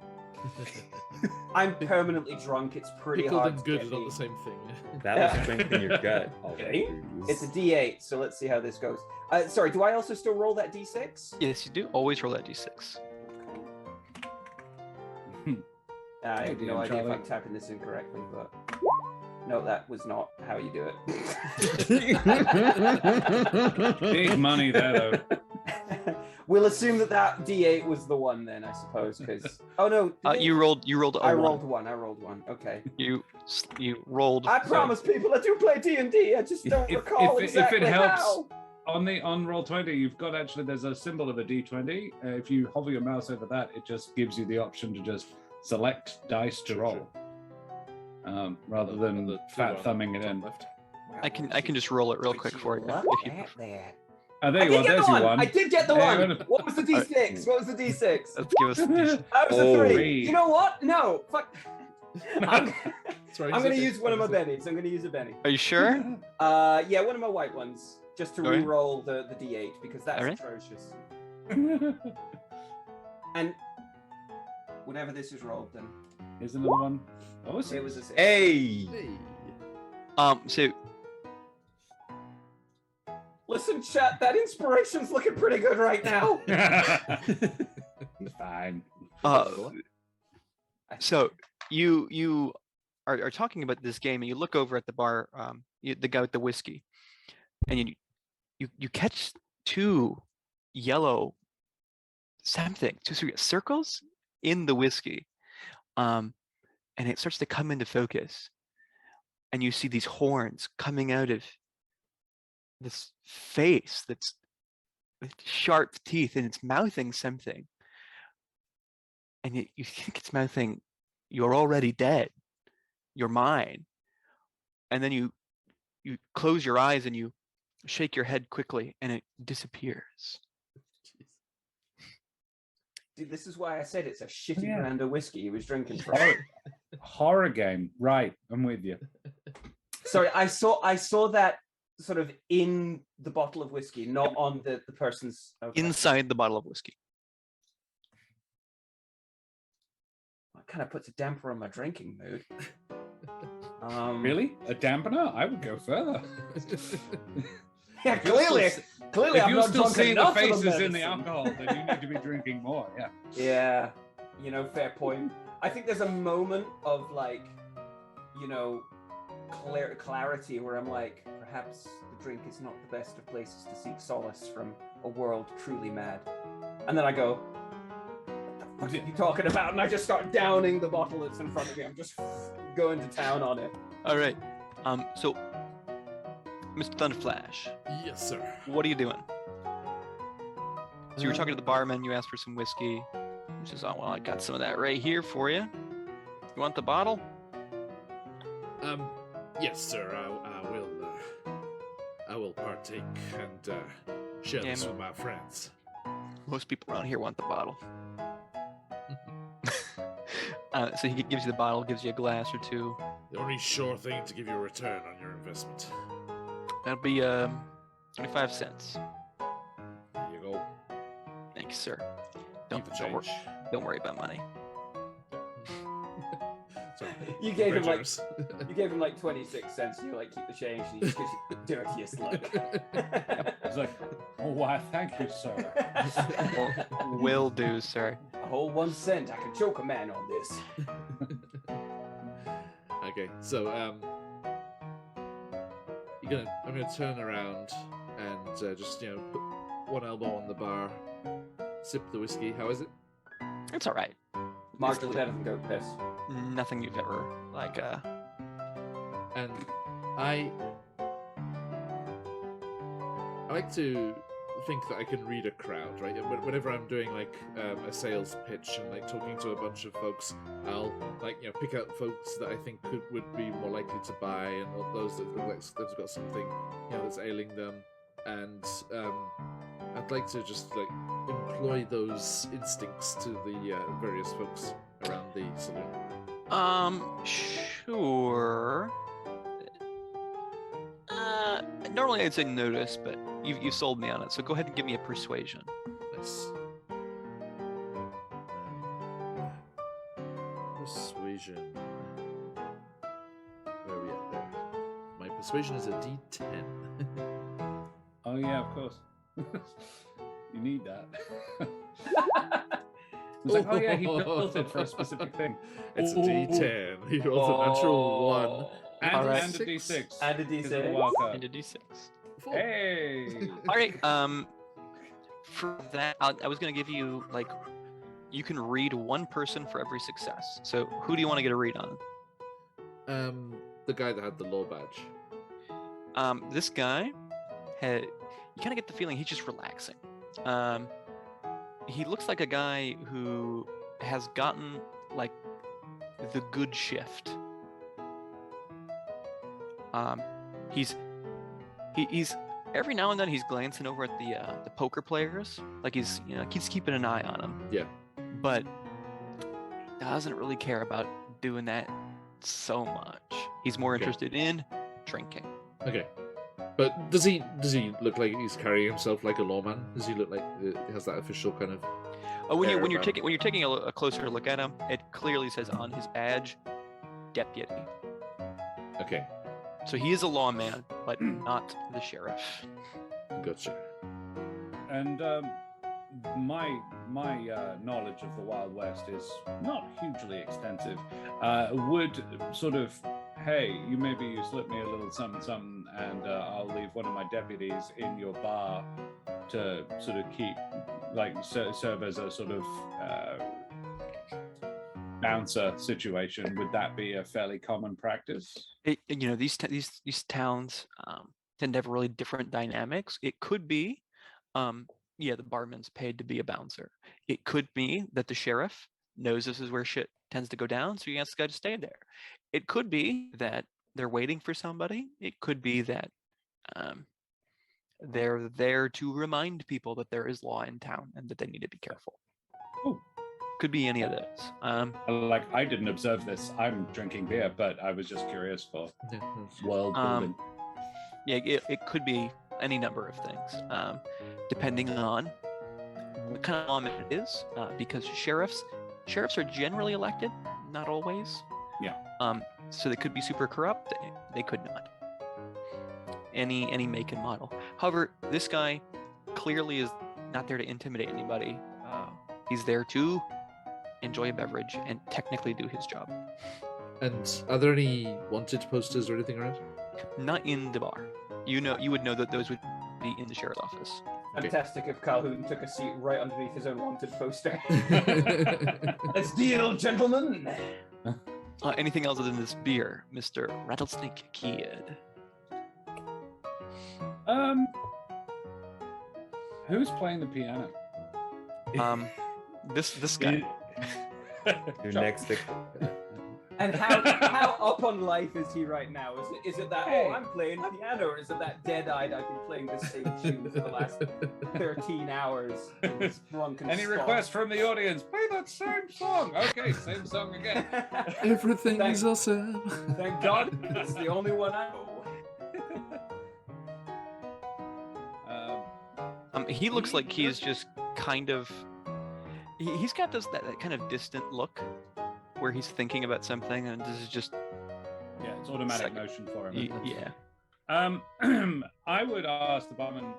I'm permanently drunk. It's pretty Pickled hard and to good get is not me. the same thing. That was strength in your gut. Okay. It's a D8, so let's see how this goes. Sorry, do I also still roll that D6? Yes, you do. Always roll that d6. I have Hey, no idea if Charlie. I'm tapping this incorrectly, but no, that was not how you do it. Big money there, though. We'll assume that D8 was the one then, I suppose, because oh no, did You rolled a I one. rolled one. I rolled one. Okay. You rolled. I promise, people, I do play D&D. I just don't recall exactly if it helps, how. on roll 20, you've got actually there's a symbol of a d20. If you hover your mouse over that, it just gives you the option to just select dice to roll, rather than The fat thumbing it top in. left. I can just roll it real quick for you. Look If you at that. Oh, there I you did are. get There's the your one. one. I did get the Hey, one. what What was the D6? What was the D6? let's give us. That was a Oh. 3. You know what? No. Fuck. I'm Sorry, going to okay. use one of my bennies. I'm going to use a benny. Are you sure? Yeah, one of my white ones, just to Okay. re-roll the D8 because that's Alright. atrocious. And whenever this is rolled, then Here's another one. Oh, it was a 6. Hey! Hey. So Listen, chat, that inspiration's looking pretty good right now. He's fine. so you are talking about this game, and you look over at the bar, the guy with the whiskey, and you catch two yellow two circles in the whiskey, and it starts to come into focus, and you see these horns coming out of this face that's with sharp teeth, and it's mouthing something, and you think it's mouthing, "You're already dead, you're mine," and then you close your eyes and you shake your head quickly, and it disappears. Dude, this is why I said it's a shitty Yeah. brand of whiskey he was drinking from. Horror game. Right, I'm with you. Sorry, I saw that sort of in the bottle of whiskey, not on the person's. Okay. Inside the bottle of whiskey. That kind of puts a damper on my drinking mood. Really? A dampener? I would go further. Yeah, clearly If I'm you're not still drunk seeing the enough of faces in the medicine. alcohol, then you need to be drinking more. Yeah. Yeah, fair point. I think there's a moment of clarity where I'm like, perhaps the drink is not the best of places to seek solace from a world truly mad. And then I go, what the fuck are you talking about? And I just start downing the bottle that's in front of me. I'm just going to town on it. All right. So, Mr. Thunderflash, Yes, sir. what are you doing? So you were talking to the barman. You asked for some whiskey. He says, "Oh well, I got some of that right here for you. You want the bottle?" Yes, sir. I will partake and share this Damn. with my friends. Most people around here want the bottle. So he gives you the bottle, gives you a glass or two. The only sure thing to give you a return on your investment. That'll be 25 cents. There you go. Thank you, sir. Keep the change. Don't worry about money. Sorry. You gave him Very like generous. 26 cents. And you're like, keep the change. And he just gives you the dirtiest look. It's like, oh, why, thank you, sir. Will do, sir. A whole 1 cent. I could choke a man on this. Okay, so I'm gonna turn around and just put one elbow on the bar, sip the whiskey. How is it? It's all right. Marginally better than goat piss. Nothing you've ever And I like to think that I can read a crowd, right? Whenever I'm doing a sales pitch and talking to a bunch of folks, I'll pick out folks that I think would be more likely to buy, and those that look like they've got something that's ailing them, and I'd like to just employ those instincts to the various folks around the saloon. Sure. Normally I'd say notice, but you sold me on it, so go ahead and give me a persuasion. Nice. persuasion. Where are we at there? My persuasion is a D10. Oh yeah, of course. You need that. It's like, oh yeah, he built it for a specific thing. It's a D10. He rolled a natural 1. And, All right. and a D6. And a because of the D6. wild card. And a D6. 4. Hey. All right. For that, I was gonna give you like, you can read one person for every success. So who do you want to get a read on? The guy that had the low badge. This guy had. You kind of get the feeling he's just relaxing. He looks like a guy who has gotten like the good shift. He's every now and then he's glancing over at the poker players, like he's keeps keeping an eye on them. Yeah. But doesn't really care about doing that so much. He's more interested in drinking. Okay. But does he look like he's carrying himself like a lawman? Does he look like he has that official kind of? Oh, when air you're about him? taking a closer look at him, it clearly says on his badge, deputy. Okay, So he is a lawman, but not the sheriff. gotcha. And my knowledge of the Wild West is not hugely extensive. Would sort of, hey, you slip me a little something, and I'll leave one of my deputies in your bar to sort of keep, like, serve as a sort of bouncer situation. Would that be a fairly common practice? These towns tend to have really different dynamics. It could be, the barman's paid to be a bouncer. It could be that the sheriff knows this is where shit tends to go down, so he asks the guy to stay there. It could be that they're waiting for somebody. It could be that they're there to remind people that there is law in town and that they need to be careful. Oh. Could be any of those. Like, I didn't observe this. I'm drinking beer, but I was just curious for Yeah, world building. It could be any number of things, depending on what kind of lawman it is, because sheriffs are generally elected, not always. Yeah. So they could be super corrupt. They could not. Any make and model. However, this guy clearly is not there to intimidate anybody. He's there to enjoy a beverage and technically do his job. And are there any wanted posters or anything around? Not in the bar. You would know that those would be in the sheriff's office. Okay. Fantastic if Calhoun took a seat right underneath his own wanted poster. Let's deal, gentlemen. Anything else other than this beer, Mr. Rattlesnake Kid? Who's playing the piano? This guy. Your next victim. And how up on life is he right now? Is it that, Hey. oh, I'm playing piano, or is it that dead-eyed, I've been playing the same tune for the last 13 hours? Drunken Any requests from the audience? Play that same song. Okay, same song again. Everything Thank- is awesome. Thank God, it's the only one I know. He looks like he's just kind of. He's got that kind of distant look, where he's thinking about something, and this is just. Yeah, it's automatic Second. motion for him. Yeah. I would ask the barman.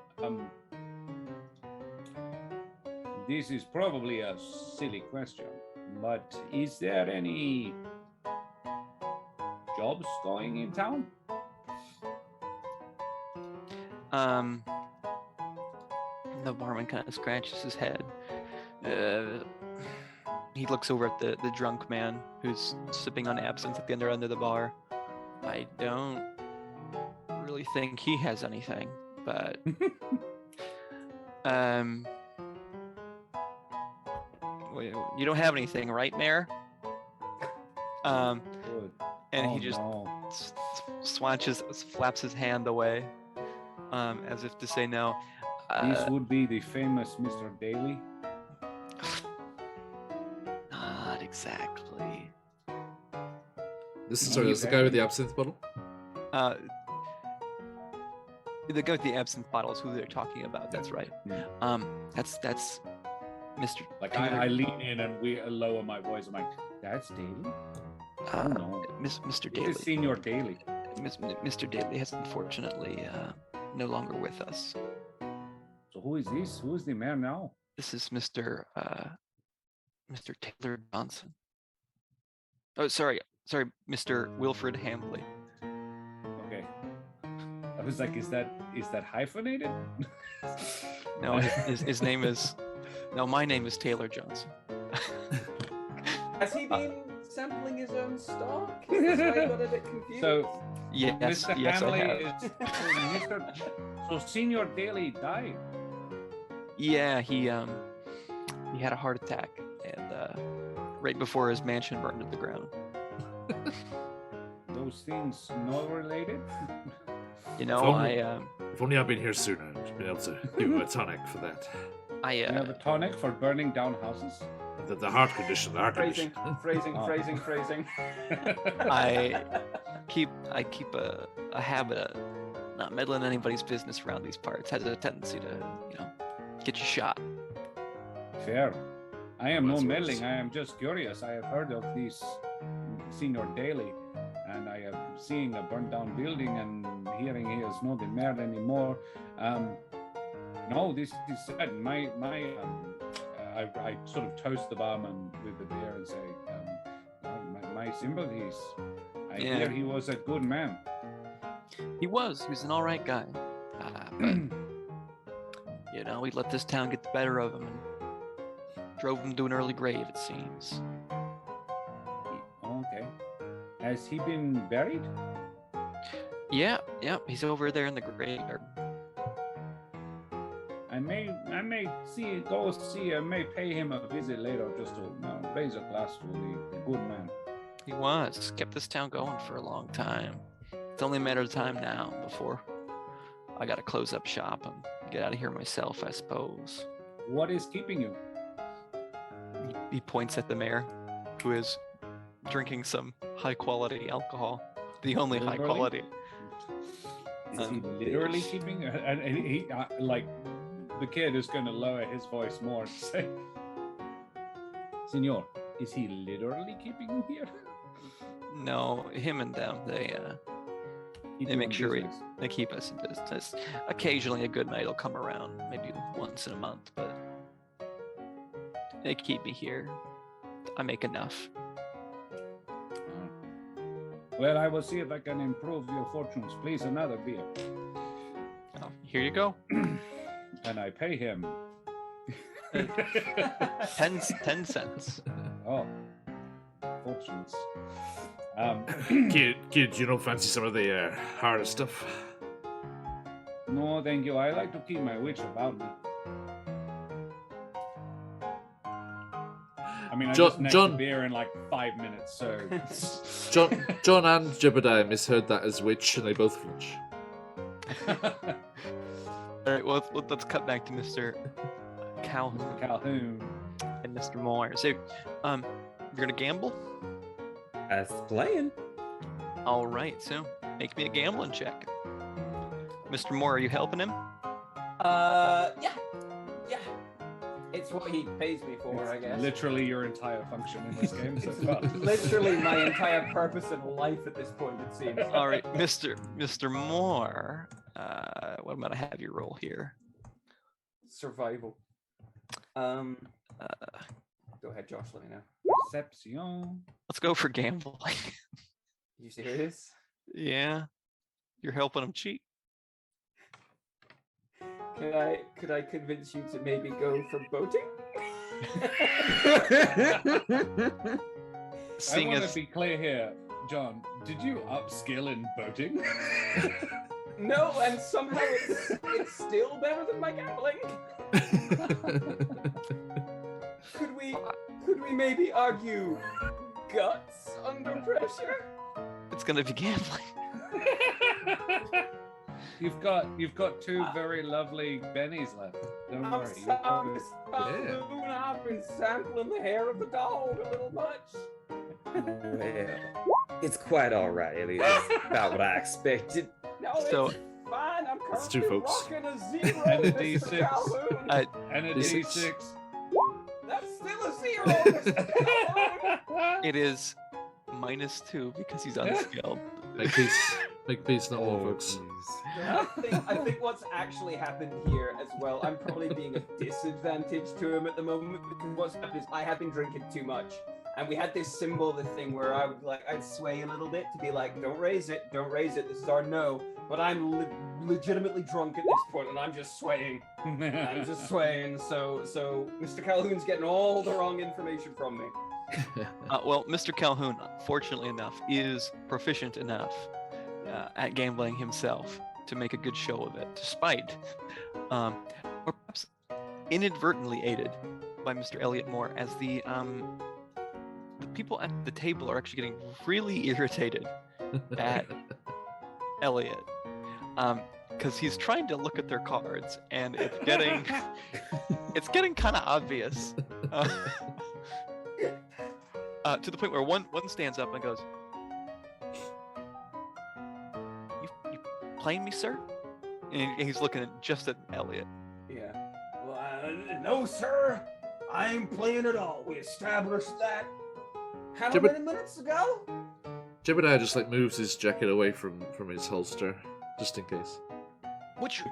This is probably a silly question, but is there any jobs going in town? The barman kind of scratches his head. He looks over at the drunk man who's sipping on absinthe at the other end of the bar. I don't really think he has anything, but you don't have anything, right, Mayor? And he just flaps his hand away, as if to say no. This would be the famous Mr. Daly. Not exactly. This is the guy with the absinthe bottle. The guy with the absinthe bottle is who they're talking about. That's right. Yeah. That's Mr. Like I lean in and we lower my voice. I'm like, that's Daly? Oh no. Mr. This Daly. is Senior Daly. Mr. Daly has unfortunately no longer with us. So who is this? Who is the mayor now? This is Mr. Taylor Johnson. Oh, sorry, Mr. Wilfred Hambley. Okay. I was like, is that hyphenated? No, his name is. No, my name is Taylor Johnson. Has he been sampling his own stock? Is that why I got a bit confused? So Yes, Mr. yes, I Hamley have. is so Senior Daly died. Yeah, he had a heart attack, and right before his mansion burned to the ground. Those things not related. You know, If only I'd been here sooner and been able to do a tonic for that. You have a tonic for burning down houses. The heart condition, the heart Phrasing, condition. phrasing. I keep a habit of not meddling in anybody's business around these parts. Has a tendency to, get you shot. Fair. I am no That's meddling. worse. I am just curious. I have heard of this Senior Daly, and I am seeing a burned down building and hearing he is not the mayor anymore. No, this is sad. I sort of toast the barman with the beer and say, my sympathies. I Yeah. hear he was a good man. He was an all right guy. But, we let this town get the better of him and drove him to an early grave, it seems. Okay. Has he been buried? Yeah, he's over there in the graveyard. I may pay him a visit later just to raise a glass to the good man. He was. Kept this town going for a long time. It's only a matter of time now before I gotta close up shop and get out of here myself, I suppose. What is keeping you? He points at the mayor, who is drinking some high-quality alcohol. The only Literally? high-quality. Is he literally keeping you? And he the kid is going to lower his voice more and say, Senor, is he literally keeping you here? No, him and them, they make sure they keep us in business. Occasionally a good night will come around, maybe once in a month, but they keep me here. I make enough. Well, I will see if I can improve your fortunes. Please, another beer. Oh, here you go. And I pay him. 10 cents. Oh, fortunes. Kid, you don't fancy some of the harder stuff? No, thank you. I like to keep my wits about me. I mean, I just necked the beer in like 5 minutes, so... John and Jebediah misheard that as witch, and they both flinch. All right, well, let's cut back to Mr. Calhoun. And Mr. Moore. So, you're gonna gamble? That's playing. All right, so make me a gambling check. Mr. Moore, are you helping him? Yeah. It's what he pays me for, I guess. Literally your entire function in this game so far. Literally my entire purpose in life at this point, it seems. All right, Mr. Moore. What am I gonna have you roll here? Survival. Go ahead, Josh. Let me know. Perception. Let's go for gambling. You serious? Yeah, you're helping him cheat. Could I convince you to maybe go for boating? I Seeing want as to be clear here, John. Did you upskill in boating? No, and somehow it's still better than my gambling. Could we maybe argue guts under pressure? it's gonna be gambling. You've got two very lovely bennies left. Don't I'm worry. sorry, I've been sampling the hair of the dog a little much. Well, it's quite all right, Elliot. It's about what I expected. No, So- it's fine. I'm It's two currently folks. rocking a zero. And a Mr. D6. Calhoun. And a D6. D6. 2 Mr. It is -2 because he's unskilled. Make peace, not war, folks. I think what's actually happened here as well, I'm probably being a disadvantage to him at the moment because what's happened is I have been drinking too much. And we had this symbol, the thing where I'd sway a little bit to be like, don't raise it, this is our no. But I'm legitimately drunk at this point, and I'm just swaying. So Mr. Calhoun's getting all the wrong information from me. Well, Mr. Calhoun, fortunately enough, is proficient enough at gambling himself to make a good show of it, despite, or perhaps inadvertently aided by Mr. Elliot Moore, as the people at the table are actually getting really irritated at Elliot, because he's trying to look at their cards, and it's getting kind of obvious. To the point where one stands up and goes, "You playing me, sir?" And he's looking just at Elliot. Yeah. Well, no, sir. I ain't playing at all. We established that. How many minutes ago? Jebediah just moves his jacket away from his holster, just in case. Which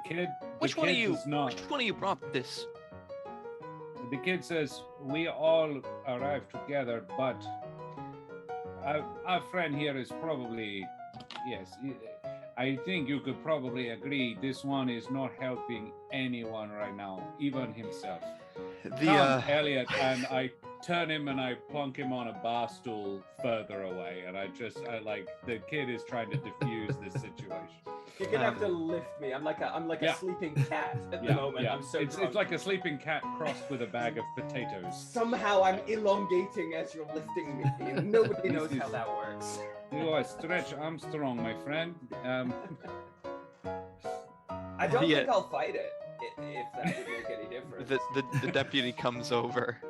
Which one of you brought this? The kid says, we all arrived together, but our friend here is probably, yes, I think you could probably agree this one is not helping anyone right now, even himself. Come, Elliot, and I turn him and I plunk him on a bar stool further away, and I the kid is trying to diffuse this situation. You're gonna have to lift me. I'm like a sleeping cat at the moment. I'm so it's like a sleeping cat crossed with a bag of potatoes. Somehow I'm elongating as you're lifting me, and nobody knows how that works. You are Stretch Armstrong, my friend. I don't think I'll fight it if that would make any difference. The deputy comes over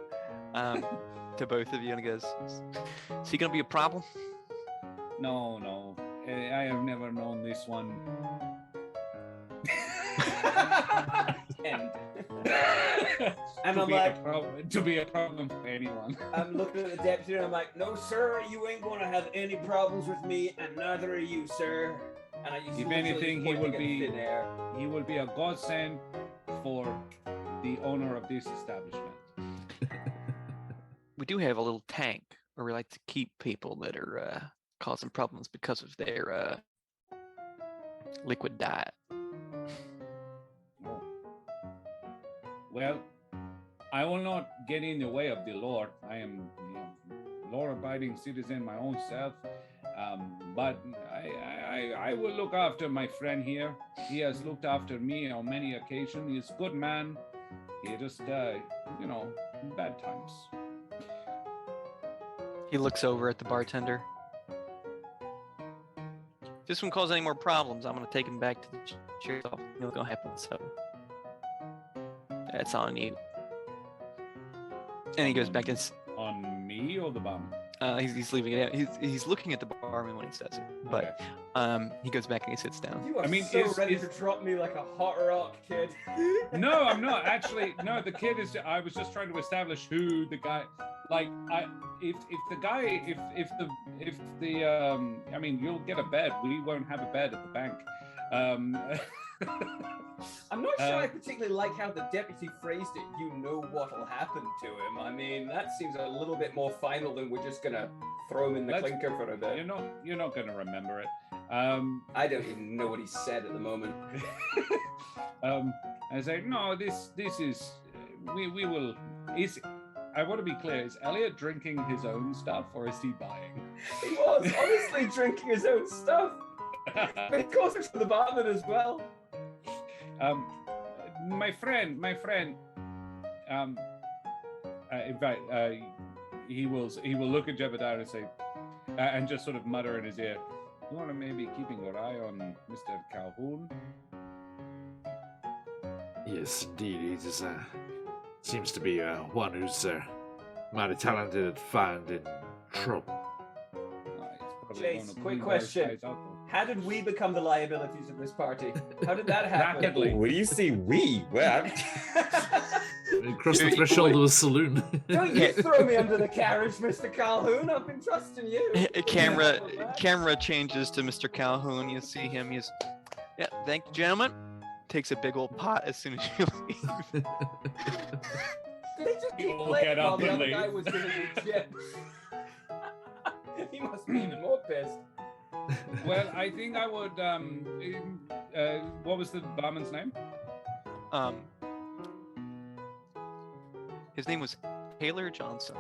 to both of you and goes, "Is he gonna be a problem?" No. I have never known this one. And I'm like, to be a problem for anyone. I'm looking at the deputy and I'm like, no, sir, you ain't gonna have any problems with me, and neither are you, sir. And if anything, he will be a godsend for the owner of this establishment. We do have a little tank where we like to keep people that are causing problems because of their liquid diet. Well, I will not get in the way of the law. I am a law-abiding citizen my own self, but I will look after my friend here. He has looked after me on many occasions. He's a good man. He just, bad times. He looks over at the bartender. If this one causes any more problems, I'm going to take him back to the sheriff's office. You know what's going to happen, so that's on you. And he goes back and... On me or the barman? He's leaving it out. He's looking at the barman when he says it, but he goes back and he sits down. You are ready to drop me like a hot rock, kid. No, I'm not. Actually, no, the kid is... I was just trying to establish who the guy... you'll get a bed. We won't have a bed at the bank. I'm not sure I particularly like how the deputy phrased it. You know what'll happen to him. I mean, that seems a little bit more final than we're just gonna throw him in the clinker for a bit. You're not gonna remember it. I don't even know what he said at the moment. I say, no, this is we will. I want to be clear, is Elliot drinking his own stuff or is he buying? He was honestly drinking his own stuff. But it goes to the barman as well. My friend, in fact, he will look at Jebediah and say, and just sort of mutter in his ear, you want to maybe keeping your eye on Mr. Calhoun? Yes, indeed. He just seems to be one who's mighty talented and finding trouble. Chase, quick question. How did we become the liabilities of this party? How did that happen? What do you see? We? Well, Across the threshold of a saloon. Don't you throw me under the carriage, Mr. Calhoun. I've been trusting you. Camera changes to Mr. Calhoun. You see him. He's, yeah, thank you, gentlemen. Takes a big old pot as soon as you leave. Did they just You keep all playing get while up the and other leave. guy was giving you chips? He must be even more pissed. Well, I think I would. What was the barman's name? His name was Taylor Johnson.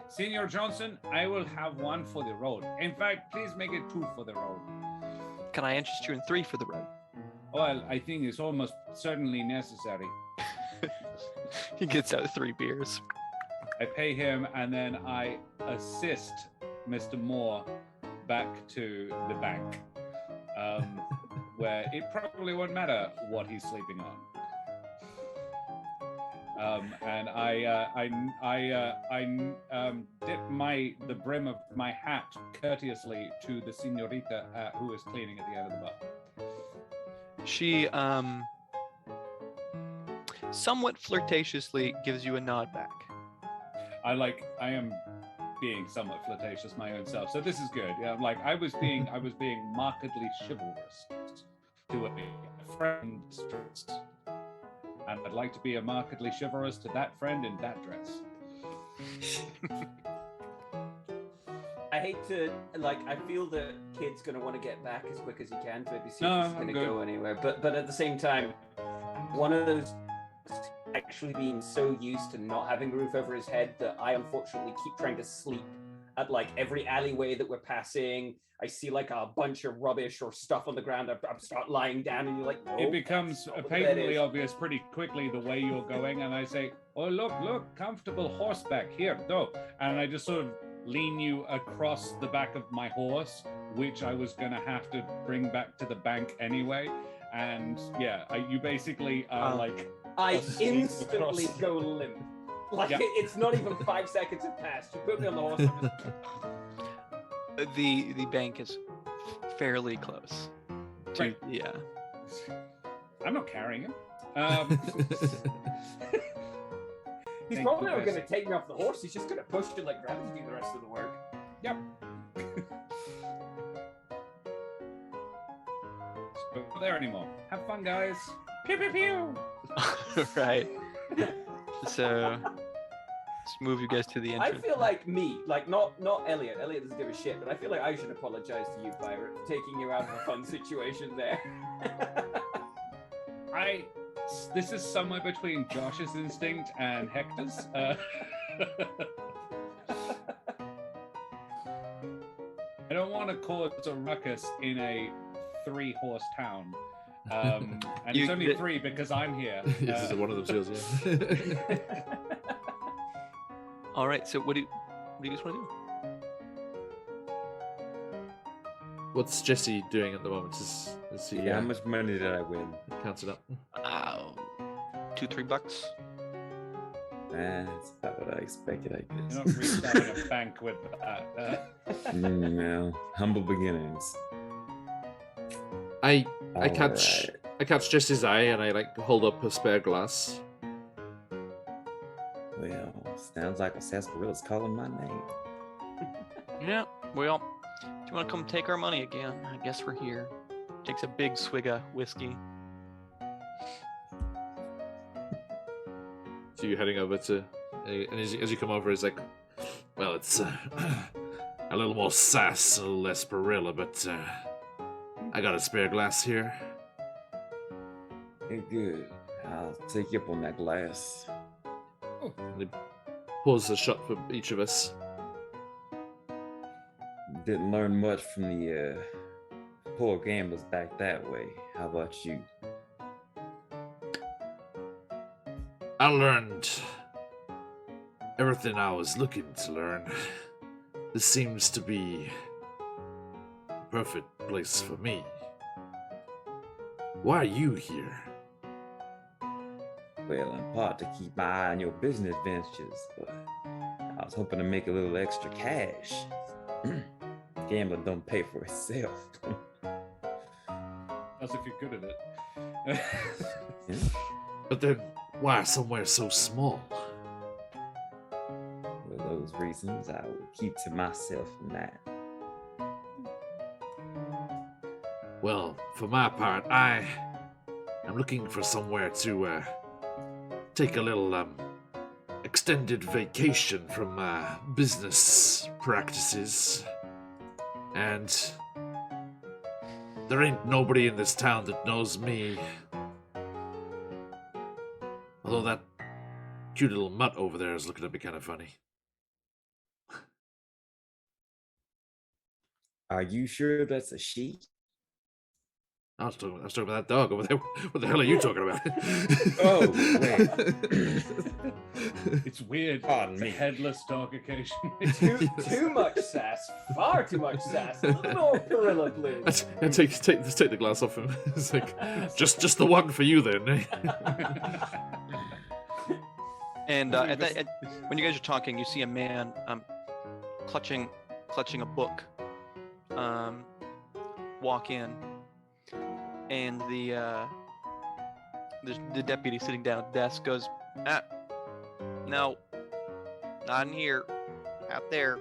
Senior Johnson, I will have one for the road. In fact, please make it 2 for the road. Can I interest you in 3 for the road? Well, I think it's almost certainly necessary. He gets out 3 beers. I pay him, and then I assist Mr. Moore back to the bank, where it probably won't matter what he's sleeping on. And I dip the brim of my hat courteously to the señorita who is cleaning at the end of the bar. She somewhat flirtatiously gives you a nod back. I am being somewhat flirtatious my own self, so this is good. Yeah, like I was being markedly chivalrous to a friend, and I'd like to be a markedly chivalrous to that friend in that dress. I hate to, I feel that kid's gonna want to get back as quick as he can to maybe see No, if he's I'm gonna good. go anywhere. But at the same time, one of those actually being so used to not having a roof over his head that I unfortunately keep trying to sleep at every alleyway that we're passing. I see a bunch of rubbish or stuff on the ground. I start lying down, and you're like, no, It becomes that's not what the bed patently is. obvious pretty quickly the way you're going, and I say, "Oh, look, comfortable horseback here, go." And I just sort of lean you across the back of my horse, which I was gonna have to bring back to the bank anyway. And yeah, you basically are I asleep instantly across. go limp. Yeah. It's not even 5 seconds have passed. You put me on the horse. I'm just... The bank is fairly close. Right. Yeah. I'm not carrying him. He's Thank probably you, not going to Jess. take me off the horse. He's just going to push you like gravity do the rest of the work. Yep. But not there anymore. Have fun, guys. Pew pew pew. Right. So, let's move you guys to the I entrance. feel like not Elliot. Elliot doesn't give a shit, but I feel like I should apologize to you, Pirate, for taking you out of a fun situation there. This is somewhere between Josh's instinct and Hector's. I don't want to cause a ruckus in a 3-horse town. And it's only 3 because I'm here. Yes, one of them's yours, yeah. All right. So, what do you guys want to do? What's Jesse doing at the moment? Is he Yeah, how much money did I win? counts it up? $2-3. That's about what I expected, I You're guess. not restarting a bank with that. No, humble beginnings. I All catch right. I catch Jesse's eye and I hold up a spare glass. Well, sounds like a sarsarilla's calling my name. Yeah. Well, do you want to come take our money again? I guess we're here. Takes a big swig of whiskey. So you heading over to, and as you come over, he's like, well, it's a little more sass, a little less Barilla, but I got a spare glass here. Hey, good. I'll take you up on that glass. And he pours a shot for each of us. Didn't learn much from the poor gamblers back that way. How about you? I learned everything I was looking to learn. This seems to be the perfect place for me. Why are you here? Well, in part to keep my eye on your business ventures, but I was hoping to make a little extra cash. Gambler don't pay for itself. As if you're good at it. But then, Why somewhere so small? For those reasons, I will keep to myself from that. Well, for my part, I'm looking for somewhere to take a little extended vacation from business practices. And there ain't nobody in this town that knows me. Although that cute little mutt over there is looking at me kind of funny. Are you sure that's a she? I was talking about that dog over there. What the hell are you talking about? Oh, wait. It's weird. Pardon It's a me. headless dog occasionally. Too much sass. Far too much sass. A little more Perilla, please. Let's take the glass off him. It's like just the one for you then. Eh? And when you guys are talking, you see a man clutching a book walk in, and the deputy sitting down at the desk goes, no, not in here, out there.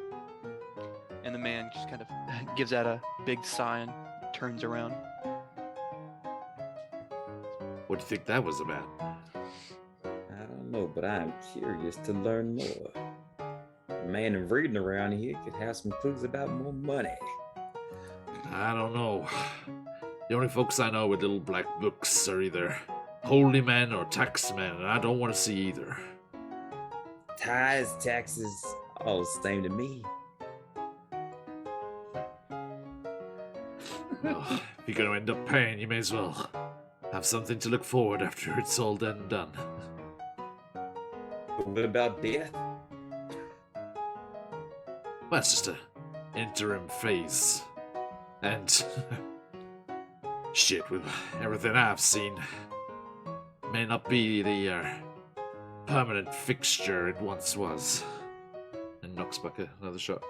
And the man just kind of gives out a big sigh and turns around. What do you think that was about? I don't know, but I'm curious to learn more. The man in reading around here could have some clues about more money. I don't know. The only folks I know with little black books are either holy men or tax men, and I don't want to see either. Ties, taxes, all the same to me. Well, if you're going to end up paying, you may as well have something to look forward after it's all done and done. But what about death? Well, that's just an interim phase. And shit, with everything I've seen, may not be the permanent fixture it once was. And knocks back another shot.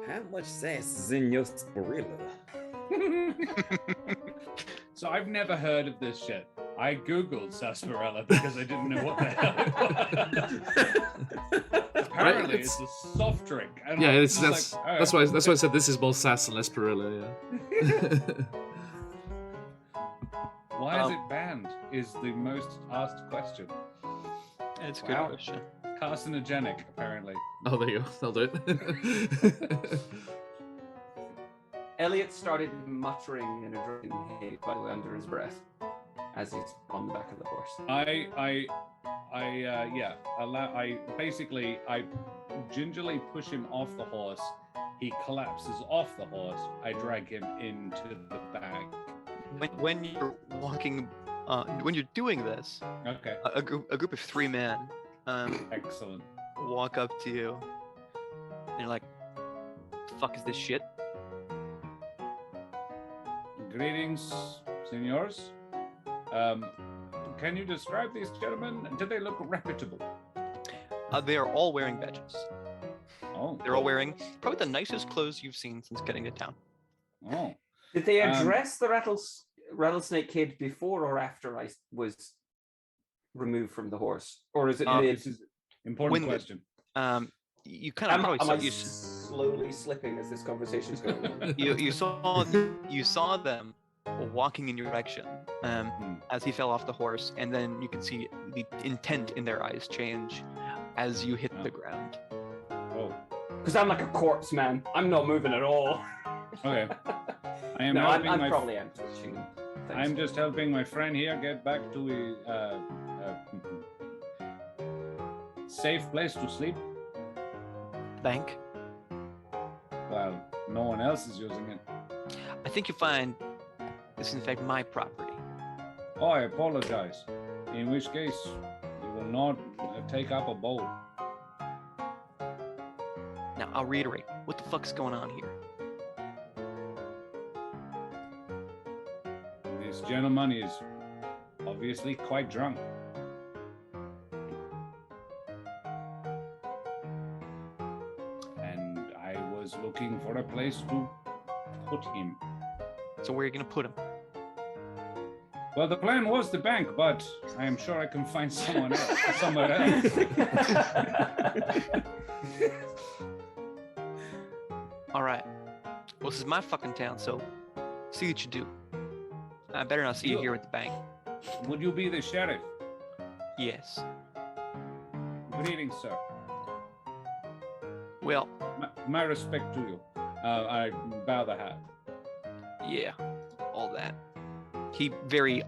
How much sass is in your sporilla? So I've never heard of this shit. I googled sarsaparilla because I didn't know what the hell it was. Apparently, Right, it's a soft drink. And Yeah, I was that's just like, that's why I said this is more sass and less Perilla. Yeah. Why is it banned? Is the most asked question. It's a good Wow. question. Carcinogenic, apparently. Oh, there you go. I'll do it. Elliot started muttering in a drunken haze, by the way, under his breath, as he's on the back of the horse. I gingerly push him off the horse. He collapses off the horse. I drag him into the bag. When you're walking, when you're doing this, Okay, a group of 3 men excellent. walk up to you, and you're like, "The fuck is this shit?" Greetings, senors. Can you describe these gentlemen? Do they look reputable? They are all wearing badges. Oh, They're all wearing probably the nicest clothes you've seen since getting to town. Oh, Did they address the rattlesnake kid before or after I was removed from the horse? Or is it mid? this is important When- question. You kind of Am probably I slowly slipping as this conversation's going on? you saw them walking in your direction as he fell off the horse, and then you can see the intent in their eyes change as you hit the ground. Oh, Because I'm like a corpse, man. I'm not moving at all. okay. I am No, helping I'm my. probably am twitching. I'm just helping my friend here get back to a safe place to sleep. Bank. Well, no one else is using it. I think you find this is in fact my property. Oh, I apologize. In which case, you will not take up a bowl. Now I'll reiterate. What the fuck's going on here? This gentleman is obviously quite drunk. And I was looking for a place to put him. So where are you gonna put him? Well, the plan was the bank, but I am sure I can find someone else, somewhere else. All right. Well, this is my fucking town, so see what you do. I better not see you here at the bank. Would you be the sheriff? Yes. Good evening, sir. Well, My respect to you. I bow the hat. yeah, all that. He very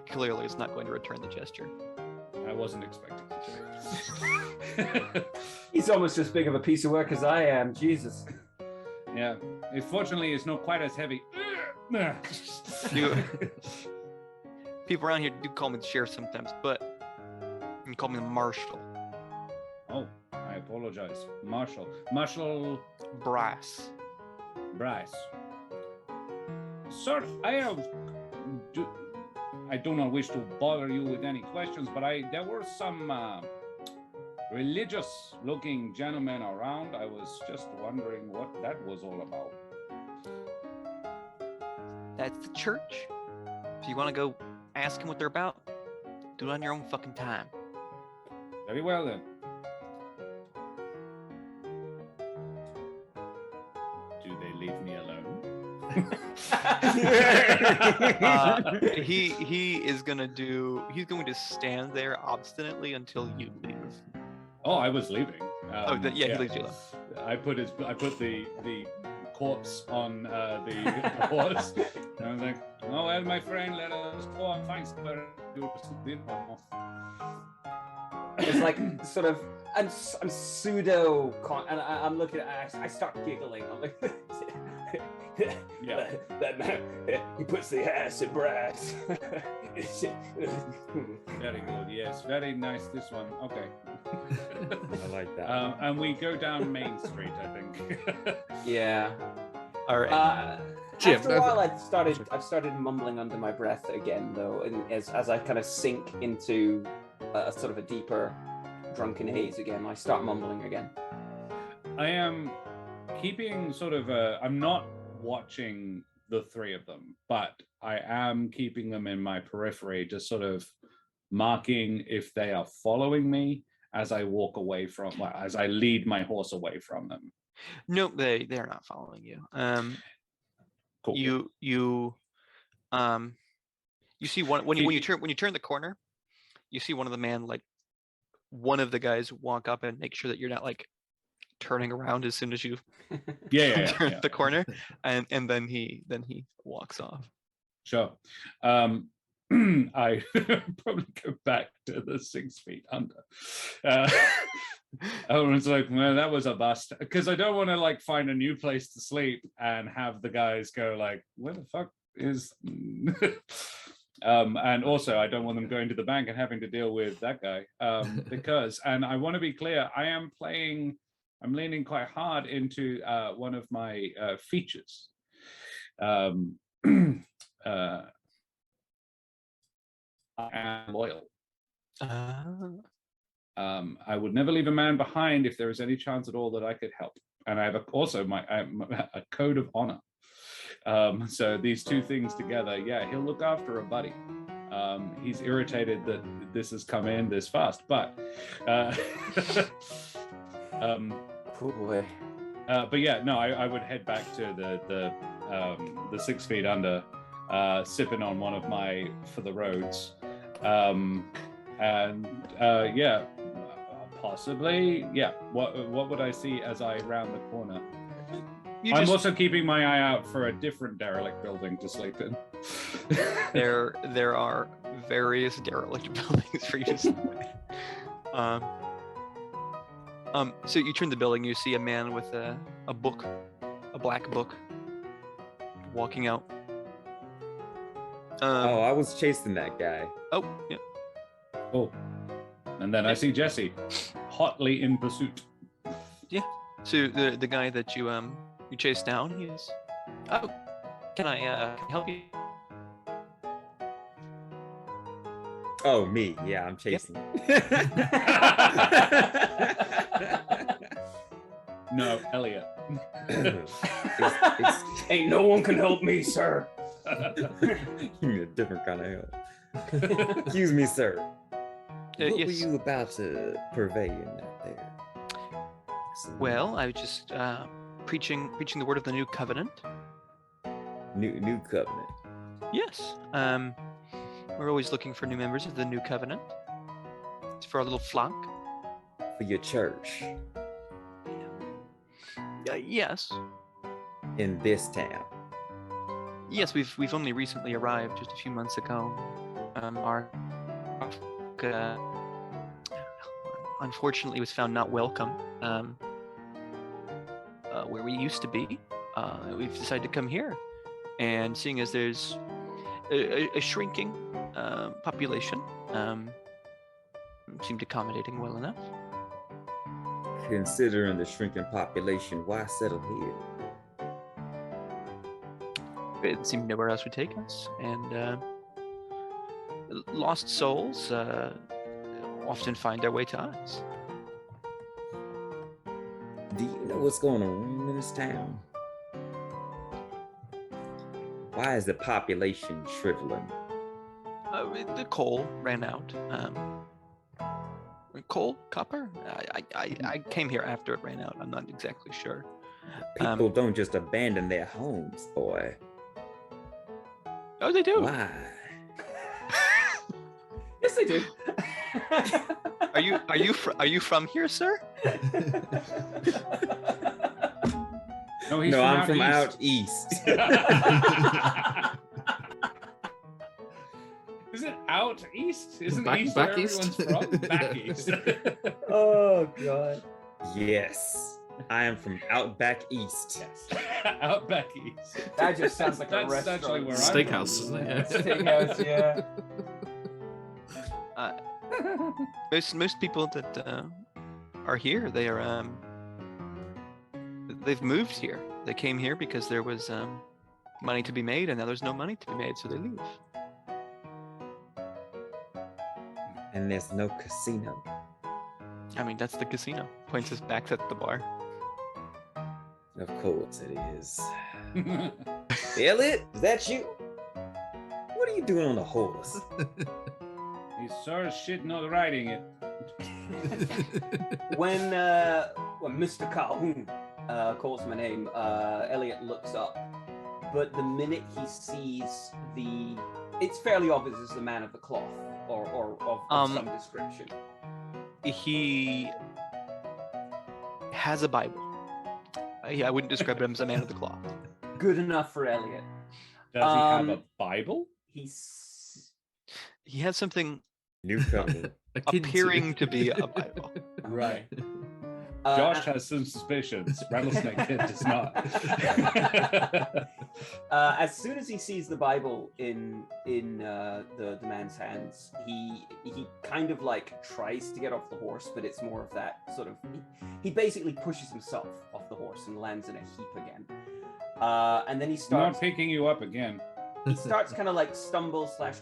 clearly is not going to return the gesture. I wasn't expecting to. He's almost as big of a piece of work as I am. Jesus. Yeah. Fortunately, it's not quite as heavy. People around here do call me the sheriff sometimes, but you can call me the marshal. Oh, I apologize. Marshal Brass. Bryce. Sir, I do not wish to bother you with any questions, but there were some religious-looking gentlemen around. I was just wondering what that was all about. That's the church. If you want to go ask them what they're about, do it on your own fucking time. Very well, then. Do they leave me alone? He's going to stand there obstinately until you leave. Oh, I was leaving. He leaves you alone. I put the corpse on the horse. And I was like, "Oh well, my friend, let us go and find somewhere to do dinner." It's like sort of, I'm pseudo, and I'm looking at, I start giggling. I'm like, Yeah. that man, he puts the ass in brass. Very good. Yes, very nice. This one. Okay. I like that. And we go down Main Street, I think. Yeah. All right. Jim, After a while, I've started mumbling under my breath again, though, and as I kind of sink into a sort of a deeper drunken haze again, I start mumbling again. I am keeping sort of I'm not watching the three of them, but I am keeping them in my periphery, just sort of marking if they are following me as I walk away from, as I lead my horse away from them. No, they are not following you. Cool. You see when you turn the corner, you see one of the guys walk up and make sure that you're not like turning around as soon as you turn the corner, and then he walks off. Sure. I probably go back to the 6 feet under. Everyone's like, well, that was a bust, because I don't want to like find a new place to sleep and have the guys go like, where the fuck is and also I don't want them going to the bank and having to deal with that guy, because, and I want to be clear, I'm leaning quite hard into one of my features. I am loyal. I would never leave a man behind if there is any chance at all that I could help. And I have also a code of honor. So these two things together, yeah, he'll look after a buddy. He's irritated that this has come in this fast, but Oh boy. but yeah, no, I would head back to the 6 feet under, sipping on one of my For the Roads, and yeah, possibly, yeah. What would I see as I round the corner? I'm also keeping my eye out for a different derelict building to sleep in. There are various derelict buildings for you to sleep in. So you turn the building, you see a man with a book, a black book, walking out. I was chasing that guy. Oh, yeah. Oh, and then I see Jesse, hotly in pursuit. Yeah. So the guy that you chased down, he is. Oh, can I help you? Oh, me. Yeah, I'm chasing. No, Elliot. Ain't no one can help me, sir. You need a different kind of help. Excuse me, sir. What were Yes. you about to purvey in that there? Well, I was just preaching the word of the new covenant. New covenant. Yes. We're always looking for new members of the new covenant. It's for our little flock. For your church Yes. in this town. Yes, we've only recently arrived, just a few months ago. Our unfortunately was found not welcome where we used to be. We've decided to come here, and seeing as there's a shrinking population, seemed accommodating well enough. Considering the shrinking population, why settle here? It seemed nowhere else would take us, and lost souls often find their way to us. Do you know what's going on in this town? Why is the population shriveling? The coal ran out. Coal? Copper? I came here after it ran out. I'm not exactly sure. People don't just abandon their homes, boy. Oh, they do. Why? Yes, they do. Are you from here, sir? No, he's No, I'm from out out east. Is it out east? Isn't Back- east back where east? everyone's from? Back east. Oh god. Yes, I am from Outback East. Out back east. That just sounds like a That's restaurant. actually where I'm Steakhouse, from. isn't it? Steakhouse, yeah. Most people that are here, they are they've moved here. They came here because there was money to be made, and now there's no money to be made, so they leave. And there's no casino. I mean, that's the casino. Points us back at the bar. Of course it is. Elliot, is that you? What are you doing on the horse? He's sure as shit not riding it. When Mr. Calhoun calls my name, Elliot looks up. But the minute he sees it's fairly obvious it's the man of the cloth, or of some description. He has a Bible. I wouldn't describe him as a man of the cloth. Good enough for Elliot. Does he have a Bible? He has something New covenant. Akin to- appearing to be a Bible. Right. Josh has some suspicions. Rattlesnake Kid does not. As soon as he sees the Bible in the man's hands, he kind of like tries to get off the horse, but it's more of that sort of he basically pushes himself off the horse and lands in a heap again. And then he Not starts picking you up again. he starts kind of like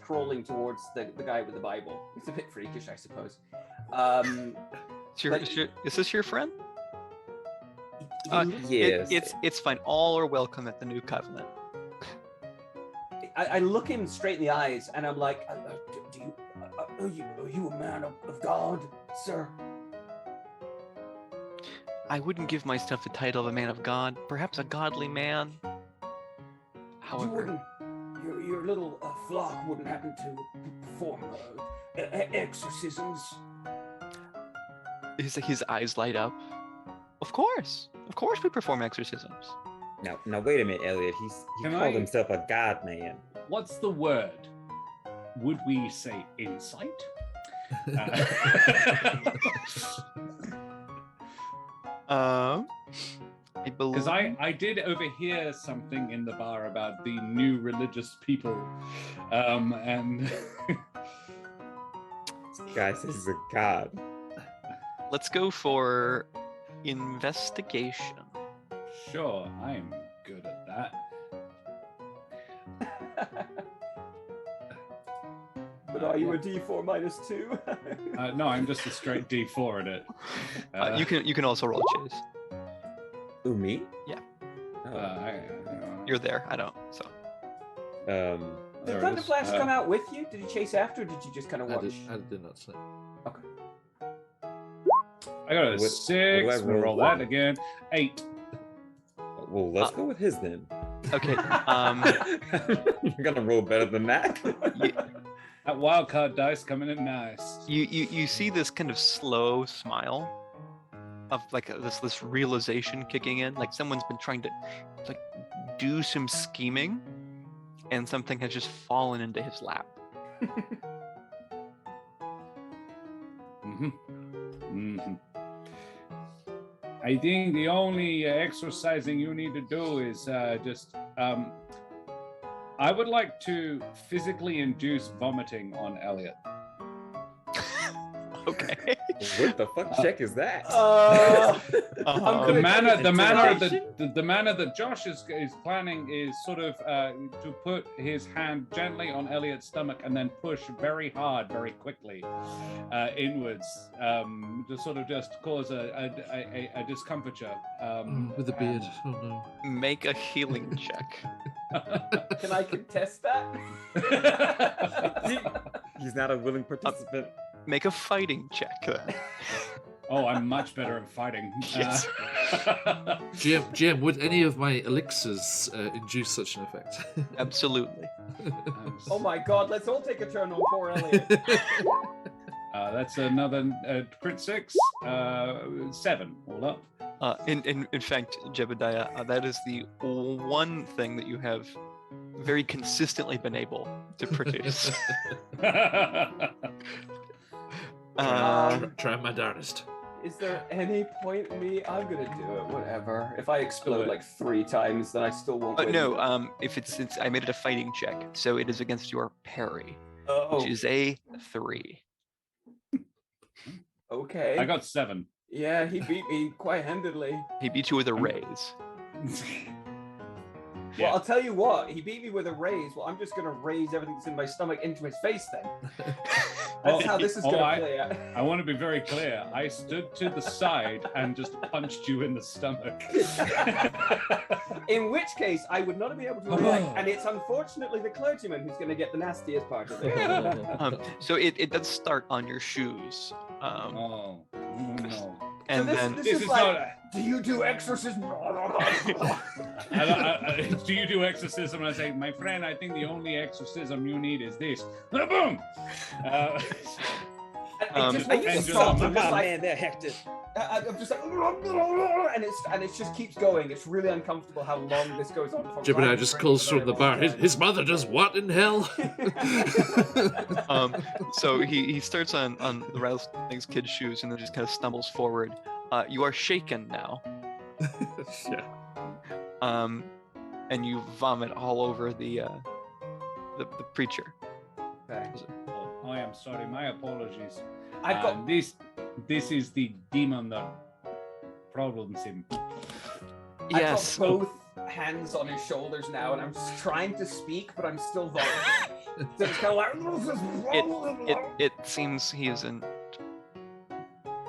crawling towards the guy with the Bible. It's a bit freakish, I suppose. Is this your friend? Yes. It's fine. All are welcome at the new covenant. I look him straight in the eyes, and I'm like, are you a man of God, sir? I wouldn't give myself the title of a man of God. Perhaps a godly man. However, Your little flock wouldn't happen to perform exorcisms. his eyes light up. Of course we perform exorcisms. Now wait a minute, Elliot. He Can called I- himself a god man. What's the word? Would we say insight? I believe. Because I did overhear something in the bar about the new religious people, and This guy says he's a god. Let's go for investigation. sure, I'm good at that. But are you a D4 -2? No, I'm just a straight D4 at it. You can also roll chase. Who, me? Yeah. Oh. I- You're there. I don't. So Did There it Thunder is. Flash come out with you? Did you chase after, or did you just kind of I watch? did not say. Okay. I got a What- 6. what do I We'll roll roll? that again. 8. Well, let's go with his then. Okay. You're gonna roll better than that. That wild card dice coming in nice. You see this kind of slow smile of like this realization kicking in, like someone's been trying to like do some scheming, and something has just fallen into his lap. Mm-hmm. Mm-hmm. I think the only exercising you need to do is I would like to physically induce vomiting on Elliot. Okay. What the fuck check is that? The manner Intimidation? the manner that Josh is planning is sort of to put his hand gently on Elliot's stomach and then push very hard, very quickly inwards to sort of just cause a discomfiture. With a beard. Oh no. Make a healing check. Can I contest that? He's not a willing participant. Make a fighting check then. Oh, I'm much better at fighting. Yes. GM, would any of my elixirs induce such an effect? Absolutely. Oh my God! Let's all take a turn on poor Elliot. That's another crit 6, 7 all up. In fact, Jebediah, that is the one thing that you have very consistently been able to produce. Try my darndest. Is there any point in me? I'm gonna do it. Whatever. If I explode like 3 times, then I still won't win. No, if it's I made it a fighting check, so it is against your parry, Oh, which is a 3. okay. I got 7. Yeah, he beat me quite handedly. He beat you with a raise. Well, I'll tell you what. He beat me with a raise. Well, I'm just gonna raise everything that's in my stomach into his face then. That's how this is gonna play out. I want to be very clear. I stood to the side and just punched you in the stomach. In which case, I would not be able to react, and it's unfortunately the clergyman who's going to get the nastiest part of it. So it does start on your shoes. Oh no! And this, then this This is is like, not. do you do exorcism? Do you do exorcism? I say, my friend, I think the only exorcism you need is this. Boom! It just makes and me just- stop. Oh I'm just like, man, they're hectic. I'm just like, and it just keeps going. It's really uncomfortable how long this goes on for. Jebediah just calls from the bar. His mother does what in hell? so he starts on the rattlesnake's kid's shoes and then just kind of stumbles forward. You are shaken now. Yeah. And you vomit all over the preacher. Okay. Oh, I am sorry. My apologies. I've got. This is the demon that problems him. Yes. I've got both hands on his shoulders now, and I'm just trying to speak, but I'm still vomiting. So it's kind of like. It seems he is in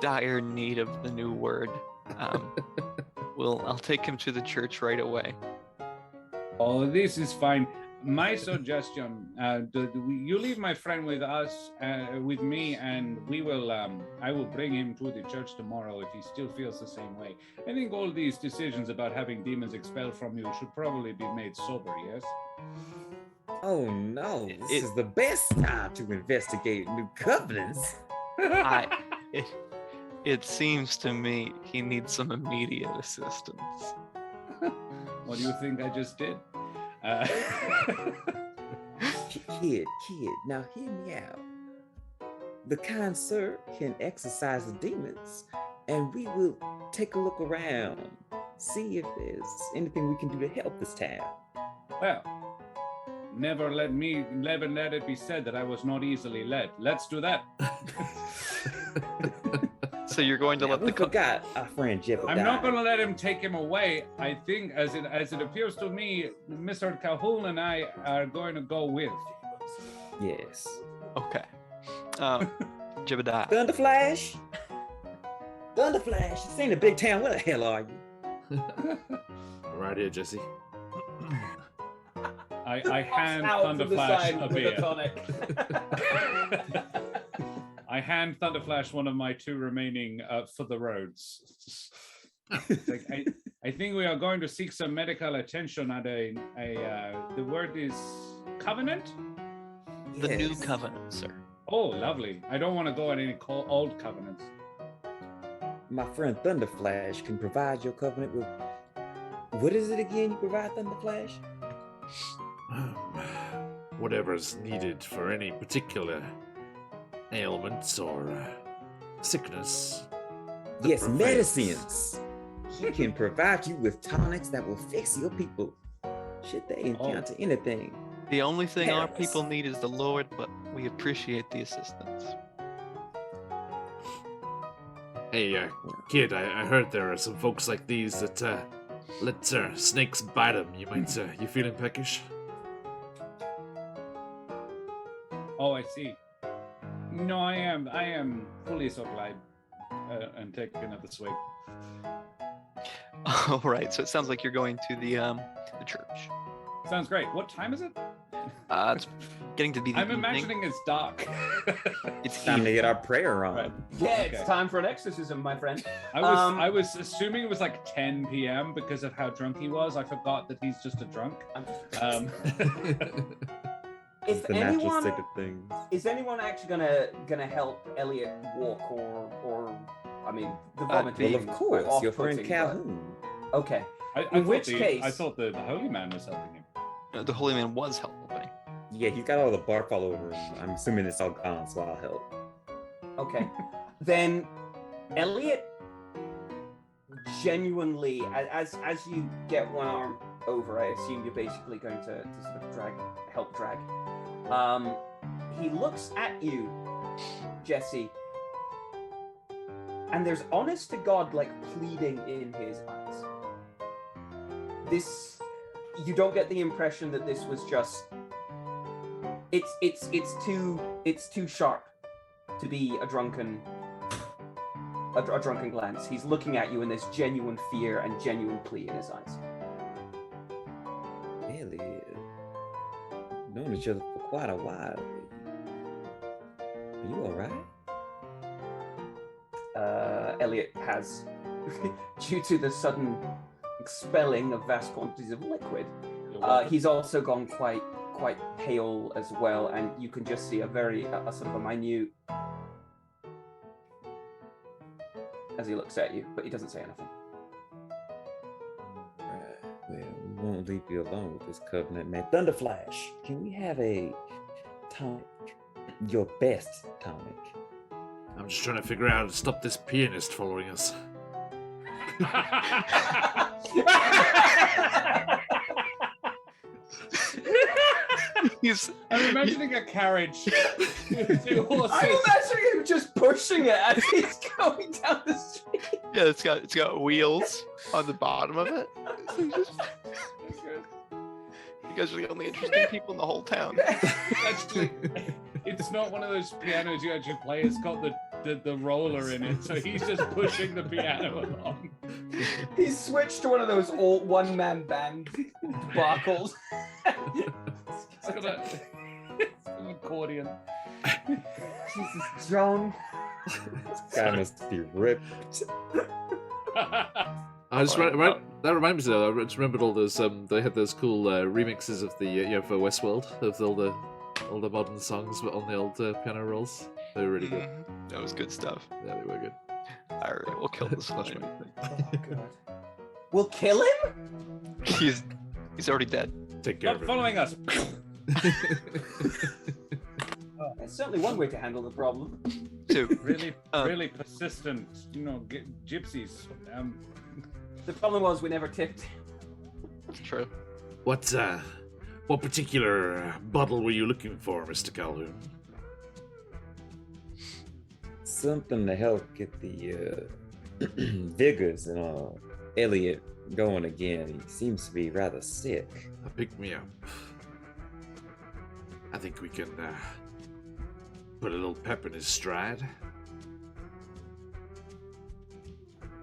dire need of the new word. I'll take him to the church right away. Oh, this is fine. My suggestion: you leave my friend with us, with me, and we will. I will bring him to the church tomorrow if he still feels the same way. I think all these decisions about having demons expelled from you should probably be made sober. Yes. Oh no, this is the best time to investigate new covenants. It seems to me he needs some immediate assistance. What do you think I just did? Kid, now hear me out. The kind sir can exorcise the demons, and we will take a look around, see if there's anything we can do to help this town. Well, never let it be said that I was not easily led. Let's do that. So you're going to let We the forgot our friend Jebediah. I'm not going to let him take him away. I think, as it appears to me, Mr. Calhoun and I are going to go with. Yes. Okay. Jebediah. Thunder Flash. This ain't a big town. Where the hell are you? Right here, Jesse. I hand Out from the Thunderflash side a with beer. tonic. I hand Thunderflash one of my 2 remaining for the roads. It's like, I think we are going to seek some medical attention at the word is covenant? The new Yes. covenant, sir. Oh, lovely. I don't want to go at any old covenants. My friend Thunderflash can provide your covenant with. What is it again? You provide Thunderflash? Whatever's needed for any particular ailments or sickness. that Yes, prevails. medicines. He can provide you with tonics that will fix your people. Should they encounter anything? The only thing our Yes. people need is the Lord, but we appreciate the assistance. Hey, kid, I heard there are some folks like these that let snakes bite them. You feeling peckish? Oh, I see. No, I am fully supplied. And take another swig. All right, so it sounds like you're going to the church. Sounds great. What time is it? It's getting to be the I'm evening. imagining it's dark. It's Time to evening. get our prayer on. Right. Yeah, Okay. it's time for an exorcism, my friend. I was assuming it was like 10 p.m. because of how drunk he was. I forgot that he's just a drunk. Is the natural anyone state of things. is anyone actually gonna help Elliot walk or I mean the Uh, vomiting? Well, of course, your friend off-putting, Calhoun. but- Okay. I In thought which the, case- I thought the holy man was helping him. The holy man was helping. Yeah, he's got all the bark all over him. I'm assuming it's all gone, so I'll help. Okay. Then Elliot genuinely, as you get one arm over, I assume you're basically going to sort of help drag. He looks at you, Jesse, and there's honest to God like pleading in his eyes. This, you don't get the impression that this was just. It's too sharp to be a drunken glance. He's looking at you and there's genuine fear and genuine plea in his eyes. Elliot, known each other for quite a while. Are you alright? Elliot has, due to the sudden expelling of vast quantities of liquid, he's also gone quite pale as well, and you can just see a sort of a minute as he looks at you, but he doesn't say anything. Right. Well, we won't leave you alone with this covenant, man. Thunderflash, can we have a tonic? Your best tonic. I'm just trying to figure out how to stop this pianist following us. I'm imagining a carriage. Two horses. I'm imagining him just pushing it as he's going down the street. Yeah, it's got wheels on the bottom of it. You guys are the only interesting people in the whole town. Actually, it's not one of those pianos you actually play. It's got the roller in it, so he's just pushing the piano along. He's switched to one of those old one-man band debacles. It's got an accordion. Jesus, John. This guy must be ripped. I just that reminds me though. I just remembered all those. They had those cool remixes of the for Westworld of all the modern songs, but on the old piano rolls. They were really good. Mhm. That was good stuff. Yeah, they were good. All right, we'll kill this That's flashback. Oh, God. We'll kill him? He's already dead. Take care Stop of it. following us. That's certainly one way to handle the problem. Two. Really, really persistent. Gypsies. The problem was we never tipped. That's true. What particular bottle were you looking for, Mr. Calhoun? Something to help get the vigors and Elliot going again. He seems to be rather sick. Pick me up. I think we can put a little pep in his stride.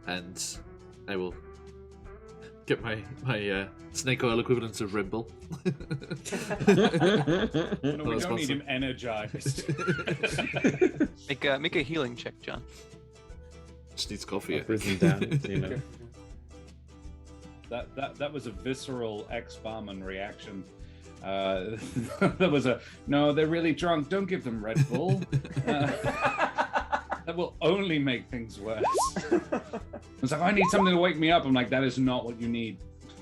And I will get my snake oil equivalent of Red Bull. No, we don't need him energized. Make a healing check, John. Just needs coffee. Prison down, you know. That was a visceral ex-barman reaction. That was a no. They're really drunk. Don't give them Red Bull. That will only make things worse. It's like I need something to wake me up. I'm like, that is not what you need.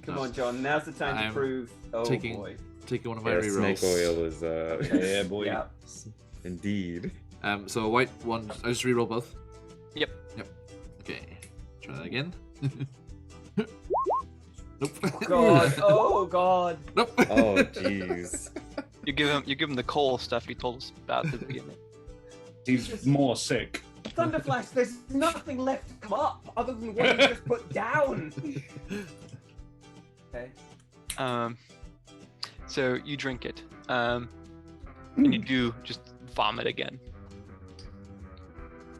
Come on, John. Now's the time to prove. Oh boy. Taking one of my Yeah, rerolls. snake oil is Yeah, boy. Yeah. indeed. So a white one. I just reroll both. Yep. Okay. Try that again. Nope. God. Oh God. Nope. Oh jeez. You give him the coal stuff he told us about at the beginning. He's more sick. Thunderflash, there's nothing left to come up other than what you just put down. Okay. So you drink it, and you do just vomit again.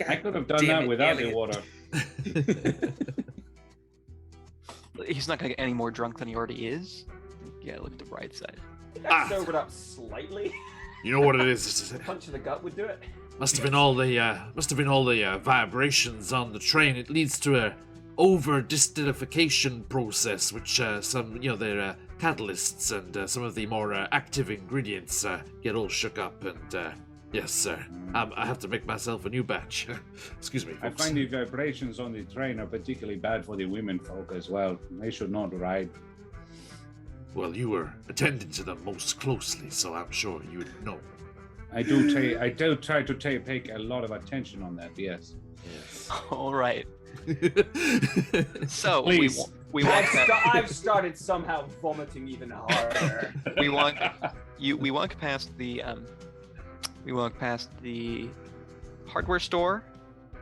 I could have done that without the water. He's not gonna get any more drunk than he already is. Yeah, look at the bright side. I sobered up slightly. You know what it is? A punch in the gut would do it. Must have been all the vibrations on the train. It leads to a over distillation process, which some their catalysts and some of the more active ingredients get all shook up. And yes, sir, I have to make myself a new batch. Excuse me, I folks. find the vibrations on the train are particularly bad for the women folk as well. They should not ride. Well, you were attending to them most closely, so I'm sure you would know. I do try to take a lot of attention on that. Yes. Yes. All right. So Please. we walk I've started somehow vomiting even harder. we walk past the hardware store,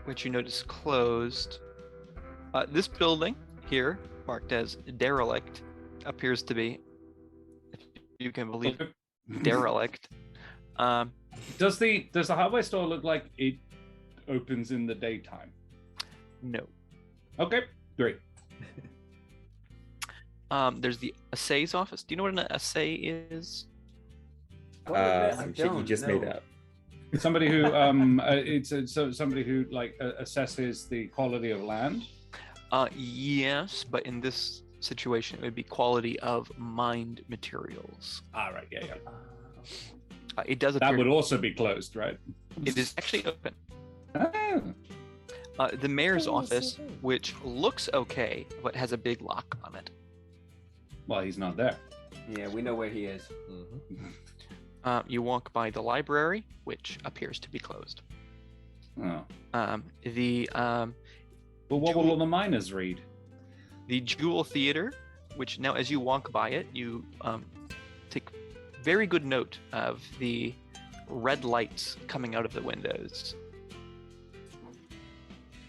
which you notice closed. This building here, marked as derelict, appears to be, if you can believe it, derelict. Does the hardware store look like it opens in the daytime? No. Okay, great. There's the assay's office. Do you know what an assay is? Some shit you just made up. Somebody who somebody who assesses the quality of land. Yes, but in this situation, it would be quality of mined materials. All right, yeah. It does That appear would also be closed, right? it is actually open. Ah. The mayor's office, which looks okay, but has a big lock on it. Well, he's not there. Yeah, we know where he is. Mm-hmm. You walk by the library, which appears to be closed. Oh. But what will all the miners read? The Jewel Theater, which now as you walk by it, you take very good note of the red lights coming out of the windows.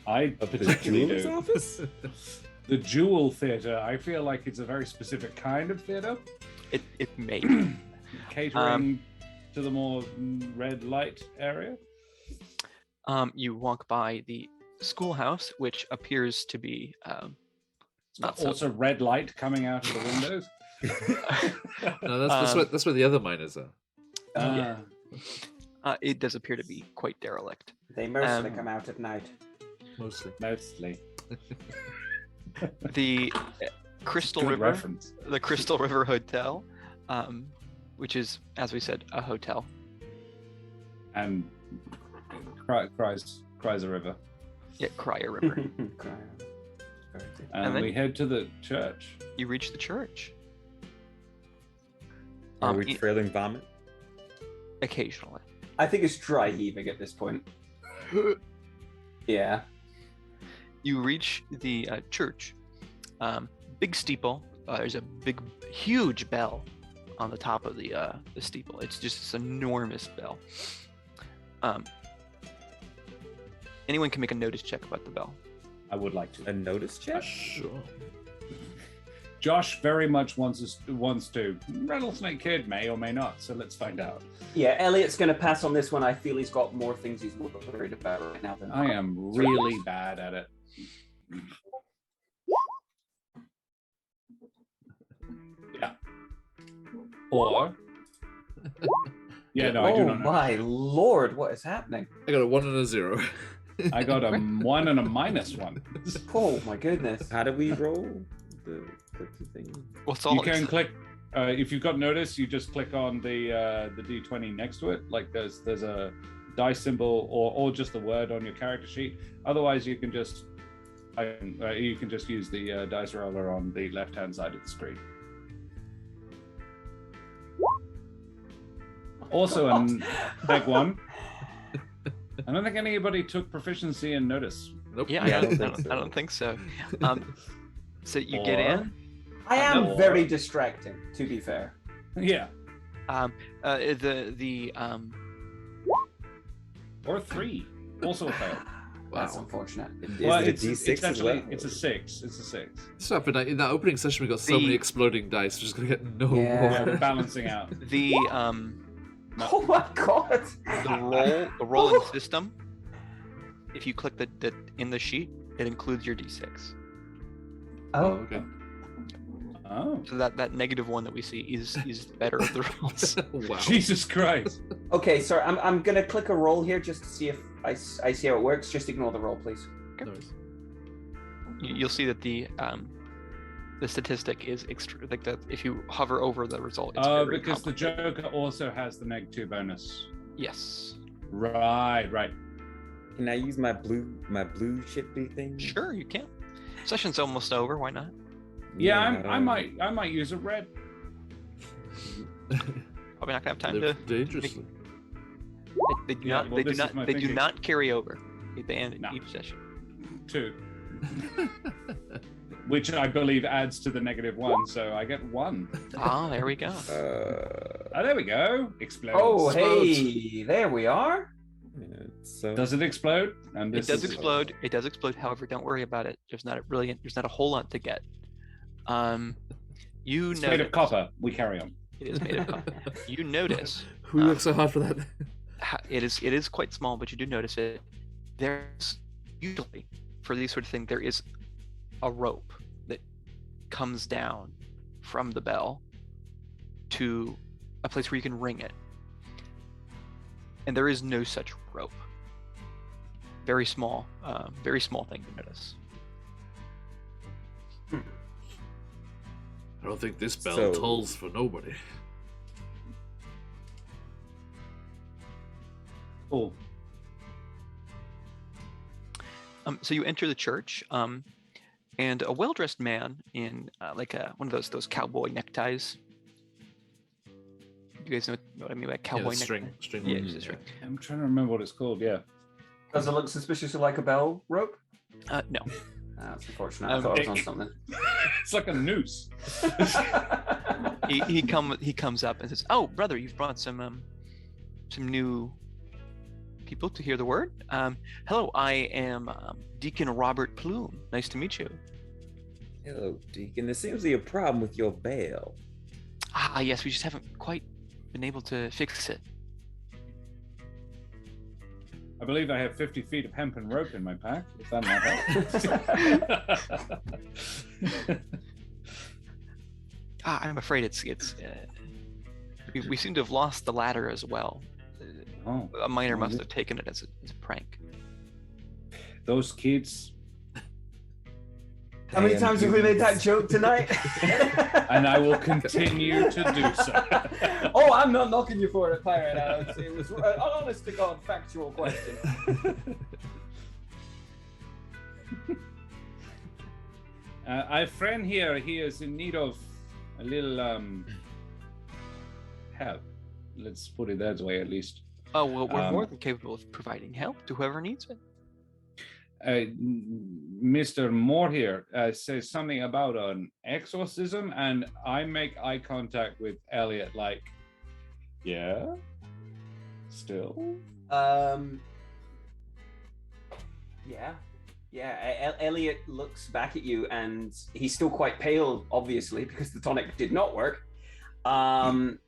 I particularly Jewel's do. office? The Jewel Theater, I feel like it's a very specific kind of theater. It may be. Catering to the more red light area. You walk by the schoolhouse, which appears to be not so. Also red light coming out of the windows. No, that's where the other miners are. Yeah. It does appear to be quite derelict. They mostly come out at night. Mostly. The Crystal Good River, reference. the Crystal River Hotel, which is, as we said, a hotel. And cries a river. Yeah, Crier River. And And then- we head to the church. You reach the church. Are we trailing vomit? Occasionally. I think it's dry heaving at this point. Yeah. You reach the church. Big steeple. There's a huge bell on the top of the steeple. It's just this enormous bell. Anyone can make a notice check about the bell. I would like to. A notice check? Sure. Josh very much wants to. Rattlesnake Kid may or may not, so let's find out. Yeah, Elliot's going to pass on this one. I feel he's got more things he's worried about right now than I am really bad at it. Or no, I do Oh not know. my lord, what is happening? I got a 1 and a 0. I got a 1 and a -1. Oh my goodness. How do we roll the thing? What's all You can click if you've got notice, you just click on the D20 next to it. Like there's a dice symbol or just the word on your character sheet. Otherwise, you can just use the dice roller on the left-hand side of the screen. Also, a big one. I don't think anybody took proficiency in notice. Nope. Yeah, Yeah, I don't think so. So you get in. I am No. very distracting, to be fair. Yeah, The or 3 also a fail. That's unfortunate. Is it a D6 it's as actually well? it's a 6. It's a 6. So in that opening session, we got so The- many exploding dice. We're just gonna get no Yeah. Yeah, more. balancing out. the Oh my god! the rolling system. If you click the in the sheet, it includes your d6. Oh, Okay. Oh, So that -1 that we see is the better of the rolls. Wow. Jesus Christ! okay. Sorry, I'm gonna click a roll here just to see if I see how it works. Just ignore the roll, please. No worries. You'll see that the statistic is like that. If you hover over the result, it's very Because the complicated. Joker also has the -2 bonus. Yes. Right. Can I use my blue chippy thing? Sure, you can. Session's almost over. Why not? Yeah, I might use a red. Probably not gonna have time Live to. dangerously. They do Yeah, not. well, They do this is not. my They do thinking. not carry over at the end No. of each session. 2, which I believe adds to the -1, so I get 1. Ah, there we go. There we go. Explodes. Oh, hey, there we are. So Does it explode? And It this does is- explode. It does explode. However, don't worry about it. There's not a whole lot to get. You It's know made of copper. We carry on. it is made of copper. You notice Who worked so hard for that? it is quite small, but you do notice it. There's usually for these sort of things there is a rope that comes down from the bell to a place where you can ring it, and there is no such rope. Very small thing to notice. I don't think this bell So- tolls for nobody. Cool. So you enter the church, and a well-dressed man in like one of those cowboy neckties. You guys know what I mean by cowboy Yeah, necktie? string. Yeah, just a string. I'm trying to remember what it's called. Yeah. Does it look suspiciously like a bell rope? No. That's unfortunate. I thought I was on something. It's like a noose. He comes up and says, "Oh, brother, you've brought some new people to hear the word. Hello, I am Deacon Robert Plume. Nice to meet you." Hello, Deacon. There seems to be a problem with your bell. Ah, yes, we just haven't quite been able to fix it. I believe I have 50 feet of hempen rope in my pack, if that matters. I'm afraid it's we seem to have lost the ladder as well. Oh, A miner must have taken it as a prank. those kids. How many Damn, times have we made that joke tonight? And I will continue to do so. Oh, I'm not knocking you for it, Pirate. It was an honest to God factual question. I have a friend here. He is in need of a little help. Let's put it that way, at least. Oh, well, we're more Um, than capable of providing help to whoever needs it. Mr. Moore here says something about an exorcism, and I make eye contact with Elliot, like, yeah, still. Yeah. Elliot looks back at you, and he's still quite pale, obviously, because the tonic did not work. And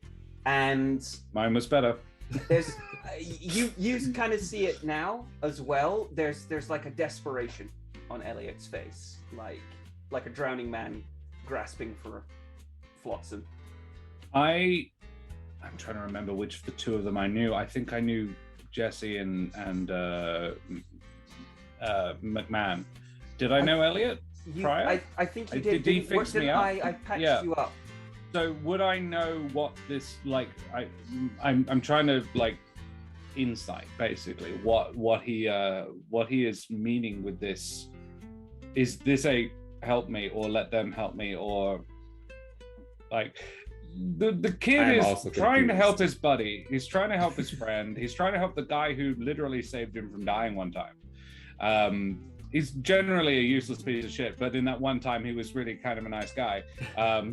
Mine was better. there's you kind of see it now as well. There's like a desperation on Elliot's face, like a drowning man grasping for flotsam. I'm trying to remember which of the two of them I knew. I think I knew Jesse and McMahon. Did I know Elliot prior? I think you did. Did he fix me up? I patched you up. So would I know what this like? I'm trying to like insight basically what he is meaning with this. Is this a help me or let them help me, or like the kid is trying to help his buddy, he's trying to help his friend, he's trying to help the guy who literally saved him from dying one time. He's generally a useless piece of shit, but in that one time he was really kind of a nice guy.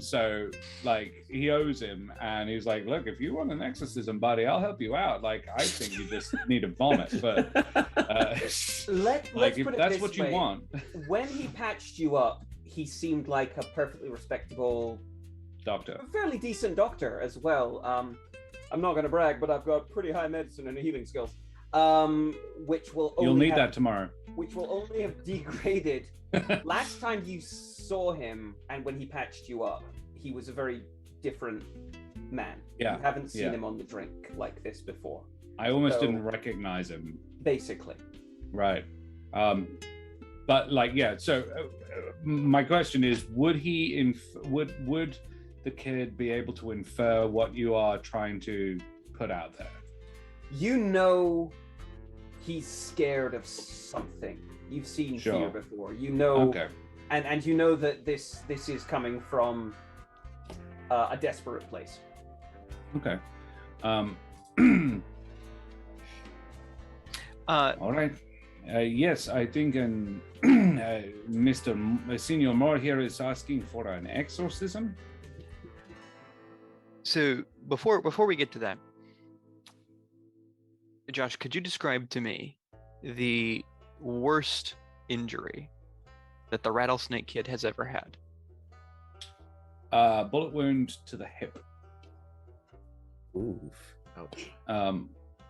So like he owes him, and he's like, look, if you want an exorcism, buddy, I'll help you out. Like I think you just need a vomit, but let's like if put it that's this what you way. want. When he patched you up, he seemed like a perfectly respectable Doctor. a fairly decent doctor as well. I'm not going to brag, but I've got pretty high medicine and healing skills, which will only You'll need that tomorrow. Which will only have degraded. Last time you saw him, and when he patched you up, he was a very different man. Yeah. You haven't seen him on the drink like this before. I almost didn't recognize him. Basically. Right. But like, yeah. So my question is, would he would the kid be able to infer what you are trying to put out there? You know he's scared of something. You've seen fear before. You know, okay. and you know that this is coming from a desperate place. Okay. All right. Yes, I think Senior Moore here is asking for an exorcism. So before we get to that, Josh, could you describe to me the worst injury that the rattlesnake kid has ever had? Bullet wound to the hip. Oof. Ouch.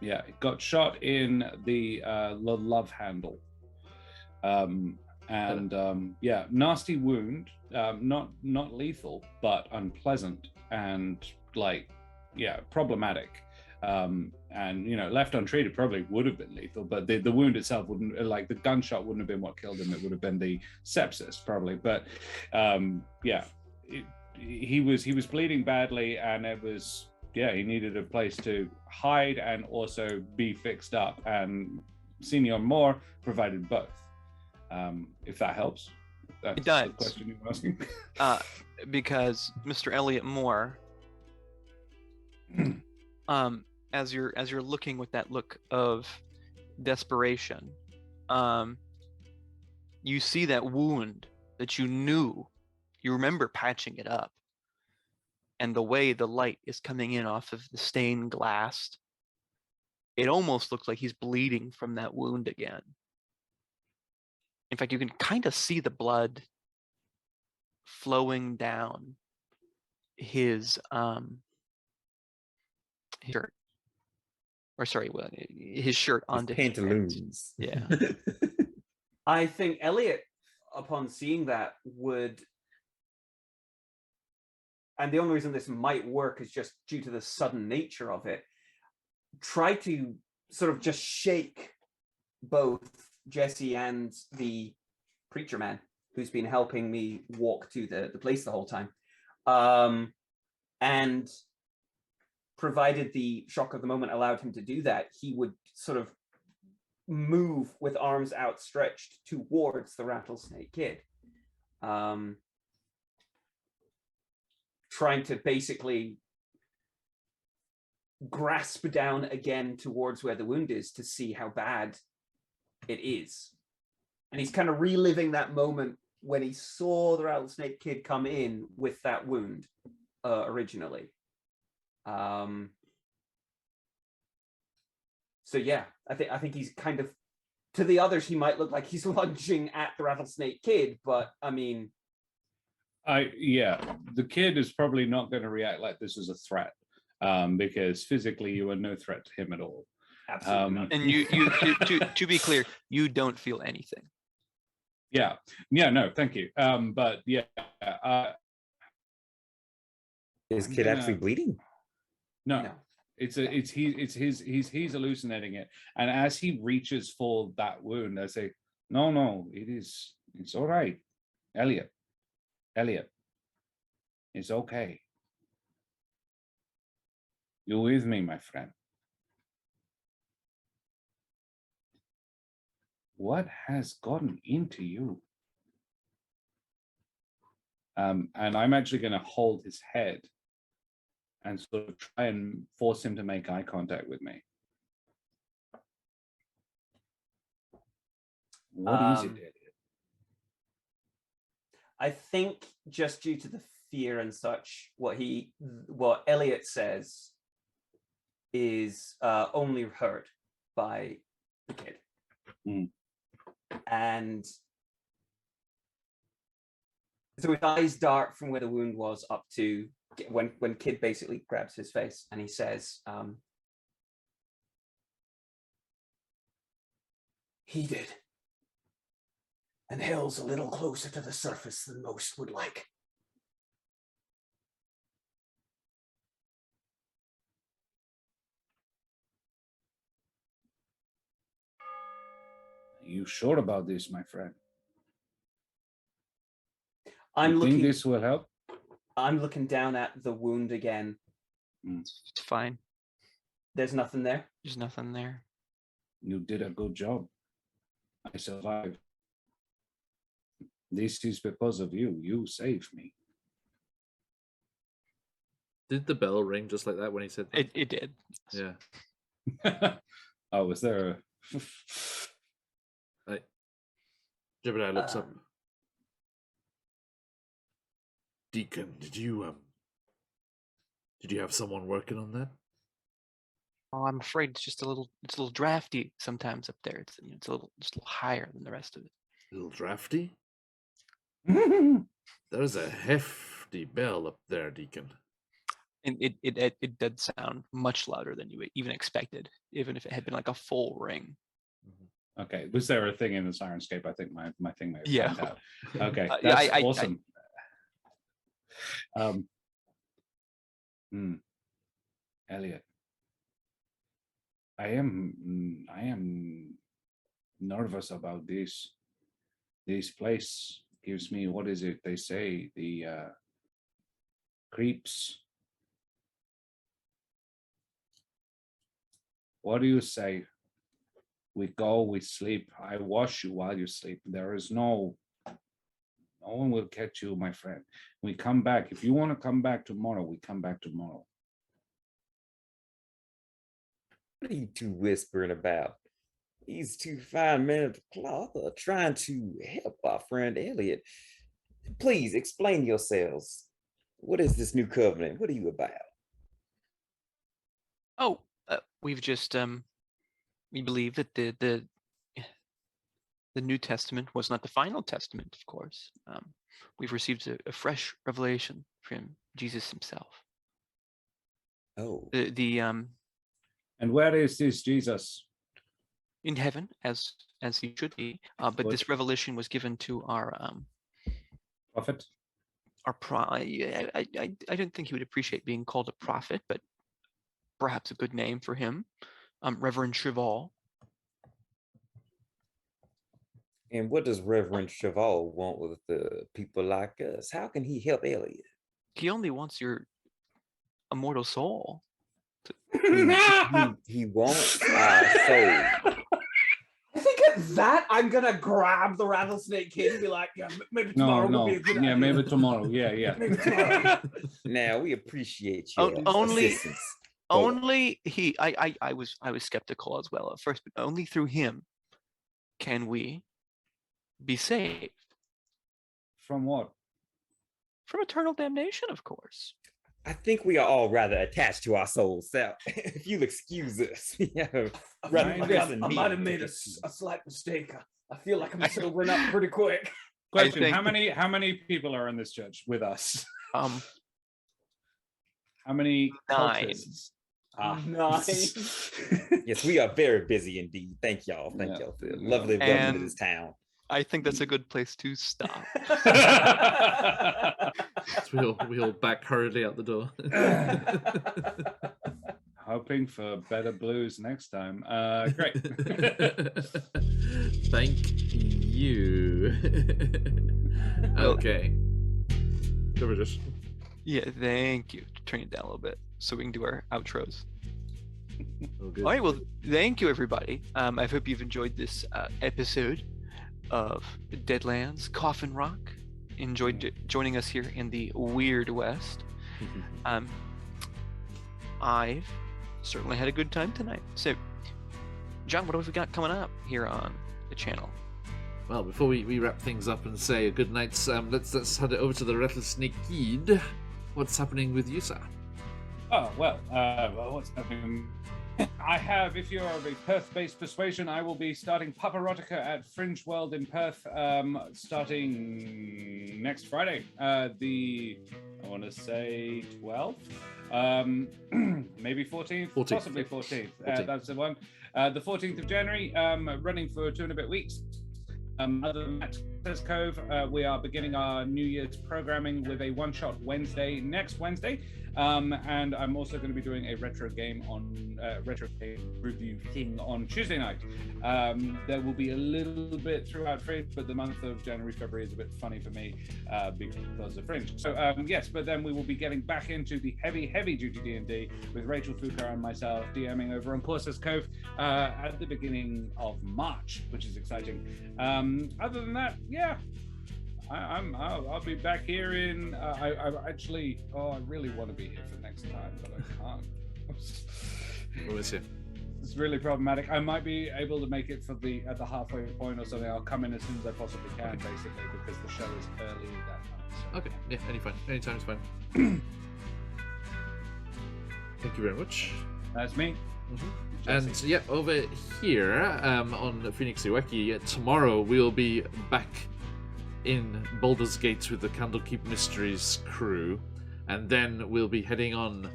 Yeah, it got shot in the love handle. Yeah, nasty wound. Not lethal, but unpleasant and like, yeah, problematic. And you know, left untreated probably would have been lethal, but the wound itself wouldn't, like the gunshot wouldn't have been what killed him. It would have been the sepsis probably. But yeah, he was bleeding badly, and it was, yeah, he needed a place to hide and also be fixed up, and Senior Moore provided both. If that helps. That's it does. The question you're asking. Because Mr. Elliot Moore, as you're looking with that look of desperation, you see that wound that you knew. You remember patching it up, and the way the light is coming in off of the stained glass, it almost looks like he's bleeding from that wound again. In fact, you can kind of see the blood flowing down his shirt, or sorry, his shirt onto his pantaloons. Yeah. I think Elliot, upon seeing that, would, and the only reason this might work is just due to the sudden nature of it, try to sort of just shake both Jesse and the preacher man who's been helping me walk to the place the whole time. And provided the shock of the moment allowed him to do that, he would sort of move with arms outstretched towards the rattlesnake kid. Trying to basically grasp down again towards where the wound is to see how bad it is. And he's kind of reliving that moment when he saw the rattlesnake kid come in with that wound originally. So yeah, I think he's kind of, to the others he might look like he's lunging at the rattlesnake kid, but I mean, yeah, the kid is probably not going to react like this as a threat, because physically you are no threat to him at all. Absolutely not. And you to be clear, you don't feel anything. Yeah, no, thank you. But yeah, Is I'm kid gonna- actually bleeding? No. No. He's hallucinating it. And as he reaches for that wound, I say, no, it's all right. Elliot, it's okay. You with me, my friend? What has gotten into you? And I'm actually going to hold his head and sort of try and force him to make eye contact with me. What is it, Elliot? I think just due to the fear and such, what Elliot says is only heard by the kid. Mm. And so his eyes dart from where the wound was up to when kid basically grabs his face and he says, he did. And hell's a little closer to the surface than most would like. Are you sure about this, my friend? I'm Think this will help? I'm looking down at the wound again. It's fine. There's nothing there. There's nothing there. You did a good job. I survived. This is because of you. You saved me. Did the bell ring just like that when he said that? It did. Yeah. Oh, was there a... Jebediah looks up. Deacon, did you have someone working on that? Oh, I'm afraid it's a little drafty sometimes up there. It's a little higher than the rest of it. A little drafty? There's a hefty bell up there, Deacon. And it did sound much louder than you even expected, even if it had been like a full ring. Okay, was there a thing in the Sirenscape? I think my thing may have Yeah. found out. Okay, Yeah, that's I- awesome. Elliot, I am nervous about this. This place gives me, what is it they say, the creeps. What do you say? We go, we sleep. I wash you while you sleep. There is no one will catch you, my friend. We come back. If you want to come back tomorrow, we come back tomorrow. What are you two whispering about? These two fine men of the cloth are trying to help our friend Elliot. Please explain yourselves. What is this new covenant? What are you about? Oh, we've just we believe that the New Testament was not the final testament, of course. We've received a fresh revelation from Jesus himself. Oh, And where is this Jesus? In heaven, as he should be. But this revelation was given to our Prophet? I don't think he would appreciate being called a prophet, but perhaps a good name for him, Reverend Cheval. and what does Reverend Cheval want with the people like us? How can he help Elliot? He only wants your immortal soul. He wants our soul. I think at that, I'm gonna grab the rattlesnake kid and be like, yeah, maybe tomorrow will be a good idea. Yeah, maybe tomorrow. Yeah. Maybe tomorrow. Now we appreciate your Only- assistance. Only he. I was skeptical as well at first, but only through him can we be saved From what? from eternal damnation, of course. I think we are all rather attached to our souls. So, if you'll excuse us, we have rather I pressing might have need made to a get to. slight mistake. I feel like I'm sobering up pretty quick. Question: think- How many people are in this church with us? Um, How many 9. cultists? Nice. Yes, we are very busy indeed. Thank y'all. Thank y'all for the lovely welcome to And- this town. I think that's a good place to stop. It's we all back hurriedly out the door. Hoping for better blues next time. Great. Thank you. Okay. Just. Yeah, thank you. Turn it down a little bit so we can do our outros. Oh, good. All right, well, thank you, everybody. I hope you've enjoyed this episode of Deadlands Coffin Rock. Enjoyed joining us here in the Weird West. I've certainly had a good time tonight. So, John, what have we got coming up here on the channel? Well, before we wrap things up and say a good night, let's head over to the Rattlesnake Kid. What's happening with you, sir? Oh, well, what's happening? I have, if you're of a Perth-based persuasion, I will be starting Paparotica at Fringe World in Perth, starting next Friday. I want to say 12th, maybe 14th, possibly 14th. That's the one. The 14th of January, running for 2 and a bit weeks. Other than that, Coffin Cove, we are beginning our New Year's programming with a one-shot Wednesday next Wednesday. And I'm also going to be doing a retro game review thing on Tuesday night. There will be a little bit throughout Fringe, but the month of January, February is a bit funny for me because of Fringe. So yes, but then we will be getting back into the heavy duty D&D with Rachel Foucault and myself DMing over on Coffin Cove at the beginning of March, which is exciting. Other than that, yeah. I'll be back here in. I really want to be here for next time, but I can't. We'll miss you. It's really problematic. I might be able to make it at the halfway point or something. I'll come in as soon as I possibly can, basically, because the show is early that night. So. Okay, yeah, anytime is fine. Thank you very much. That's me. Mm-hmm. And yeah, over here on Phoenix Iwaki, tomorrow we'll be back in Baldur's Gate with the Candlekeep Mysteries crew, and then we'll be heading on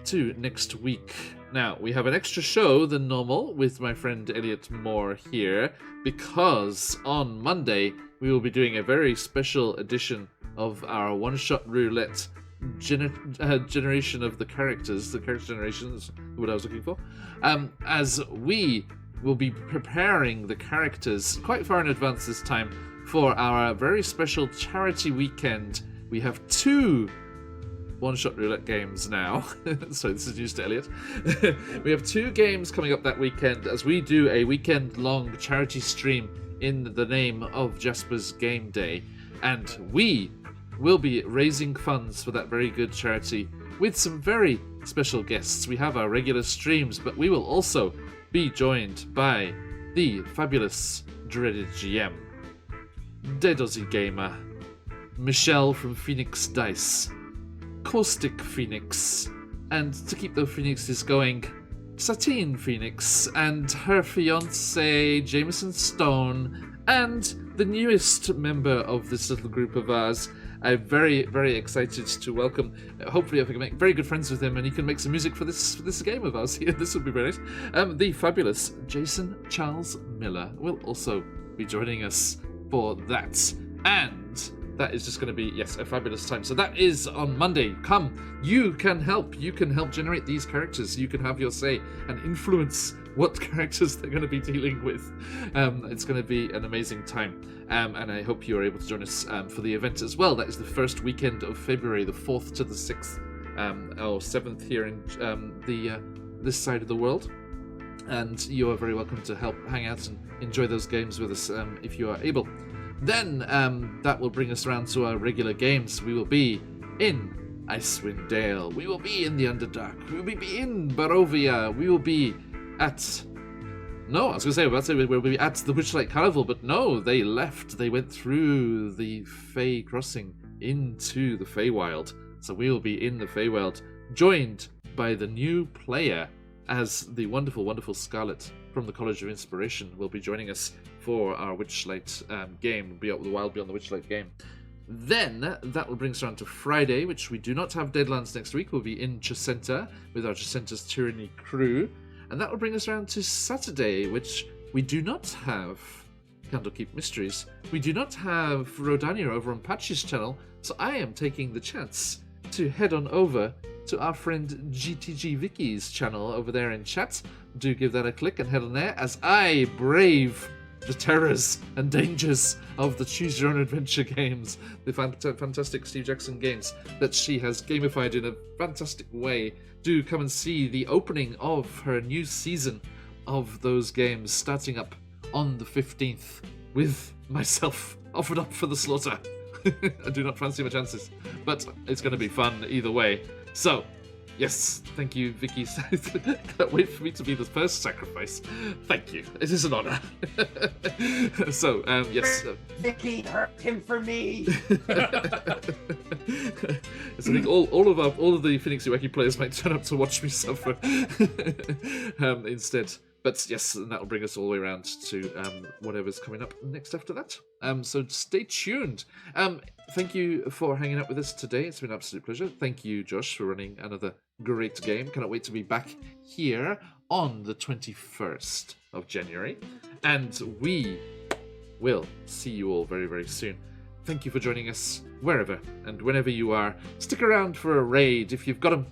to next week. Now, we have an extra show than normal with my friend Elliot Moore here, because on Monday we will be doing a very special edition of our one-shot roulette generation of the character generation is what I was looking for, as we will be preparing the characters quite far in advance this time for our very special charity weekend. We have 2 one-shot roulette games now. So this is news to Elliot. We have 2 games coming up that weekend as we do a weekend-long charity stream in the name of Jasper's Game Day. And we will be raising funds for that very good charity with some very special guests. We have our regular streams, but we will also be joined by the fabulous Dreaded GM, Dead Aussie Gamer, Michelle from Phoenix Dice, Caustic Phoenix, and to keep the Phoenixes going, Satine Phoenix and her fiance Jameson Stone, and the newest member of this little group of ours. I'm very, very excited to welcome. Hopefully, I can make very good friends with him, and he can make some music for this game of ours here. This would be very nice. The fabulous Jason Charles Miller will also be joining us for that, and that is just going to be, yes, a fabulous time. So that is on Monday. Come, you can help generate these characters. You can have your say and influence what characters they're going to be dealing with. It's going to be an amazing time, and I hope you are able to join us for the event as well. That is the first weekend of February, the 4th to the 6th or 7th here in this side of the world. And you are very welcome to help hang out and enjoy those games with us if you are able. Then that will bring us around to our regular games. We will be in Icewind Dale. We will be in the Underdark. We will be in Barovia. We will be at... No, I was going to say we'll be at the Witchlight Carnival, but no, they left. They went through the Fey Crossing into the Feywild. So we will be in the Feywild, joined by the new player as the wonderful, wonderful Scarlet from the College of Inspiration will be joining us for our Witchlight game, The Wild Beyond the Witchlight game. Then that will bring us around to Friday, which we do not have Deadlands next week. We'll be in Chacenta with our Chacenta's Tyranny crew. And that will bring us around to Saturday, which we do not have Candlekeep Mysteries. We do not have Rodania over on Patch's channel, So I am taking the chance to head on over to our friend GTG Vicky's channel over there in chat. Do give that a click and head on there as I brave the terrors and dangers of the Choose Your Own Adventure games, the fantastic Steve Jackson games that she has gamified in a fantastic way. Do come and see the opening of her new season of those games starting up on the 15th with myself offered up for the slaughter. I do not fancy my chances, but it's going to be fun either way. So, yes, thank you, Vicky. Can't wait for me to be the first sacrifice. Thank you. It is an honor. So, yes. Vicky hurt him for me. So I think all of the Phoenix Wacky players might turn up to watch me suffer instead. But yes, and that'll bring us all the way around to whatever's coming up next after that. So stay tuned. Thank you for hanging out with us today. It's been an absolute pleasure. Thank you, Josh, for running another great game. Cannot wait to be back here on the 21st of January. And we will see you all very, very soon. Thank you for joining us wherever and whenever you are. Stick around for a raid. If you've got them,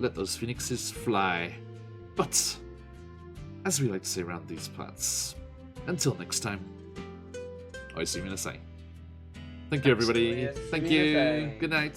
let those phoenixes fly. But as we like to say around these parts, until next time, oisuminasai. Thank you, everybody. Thank you. Good night.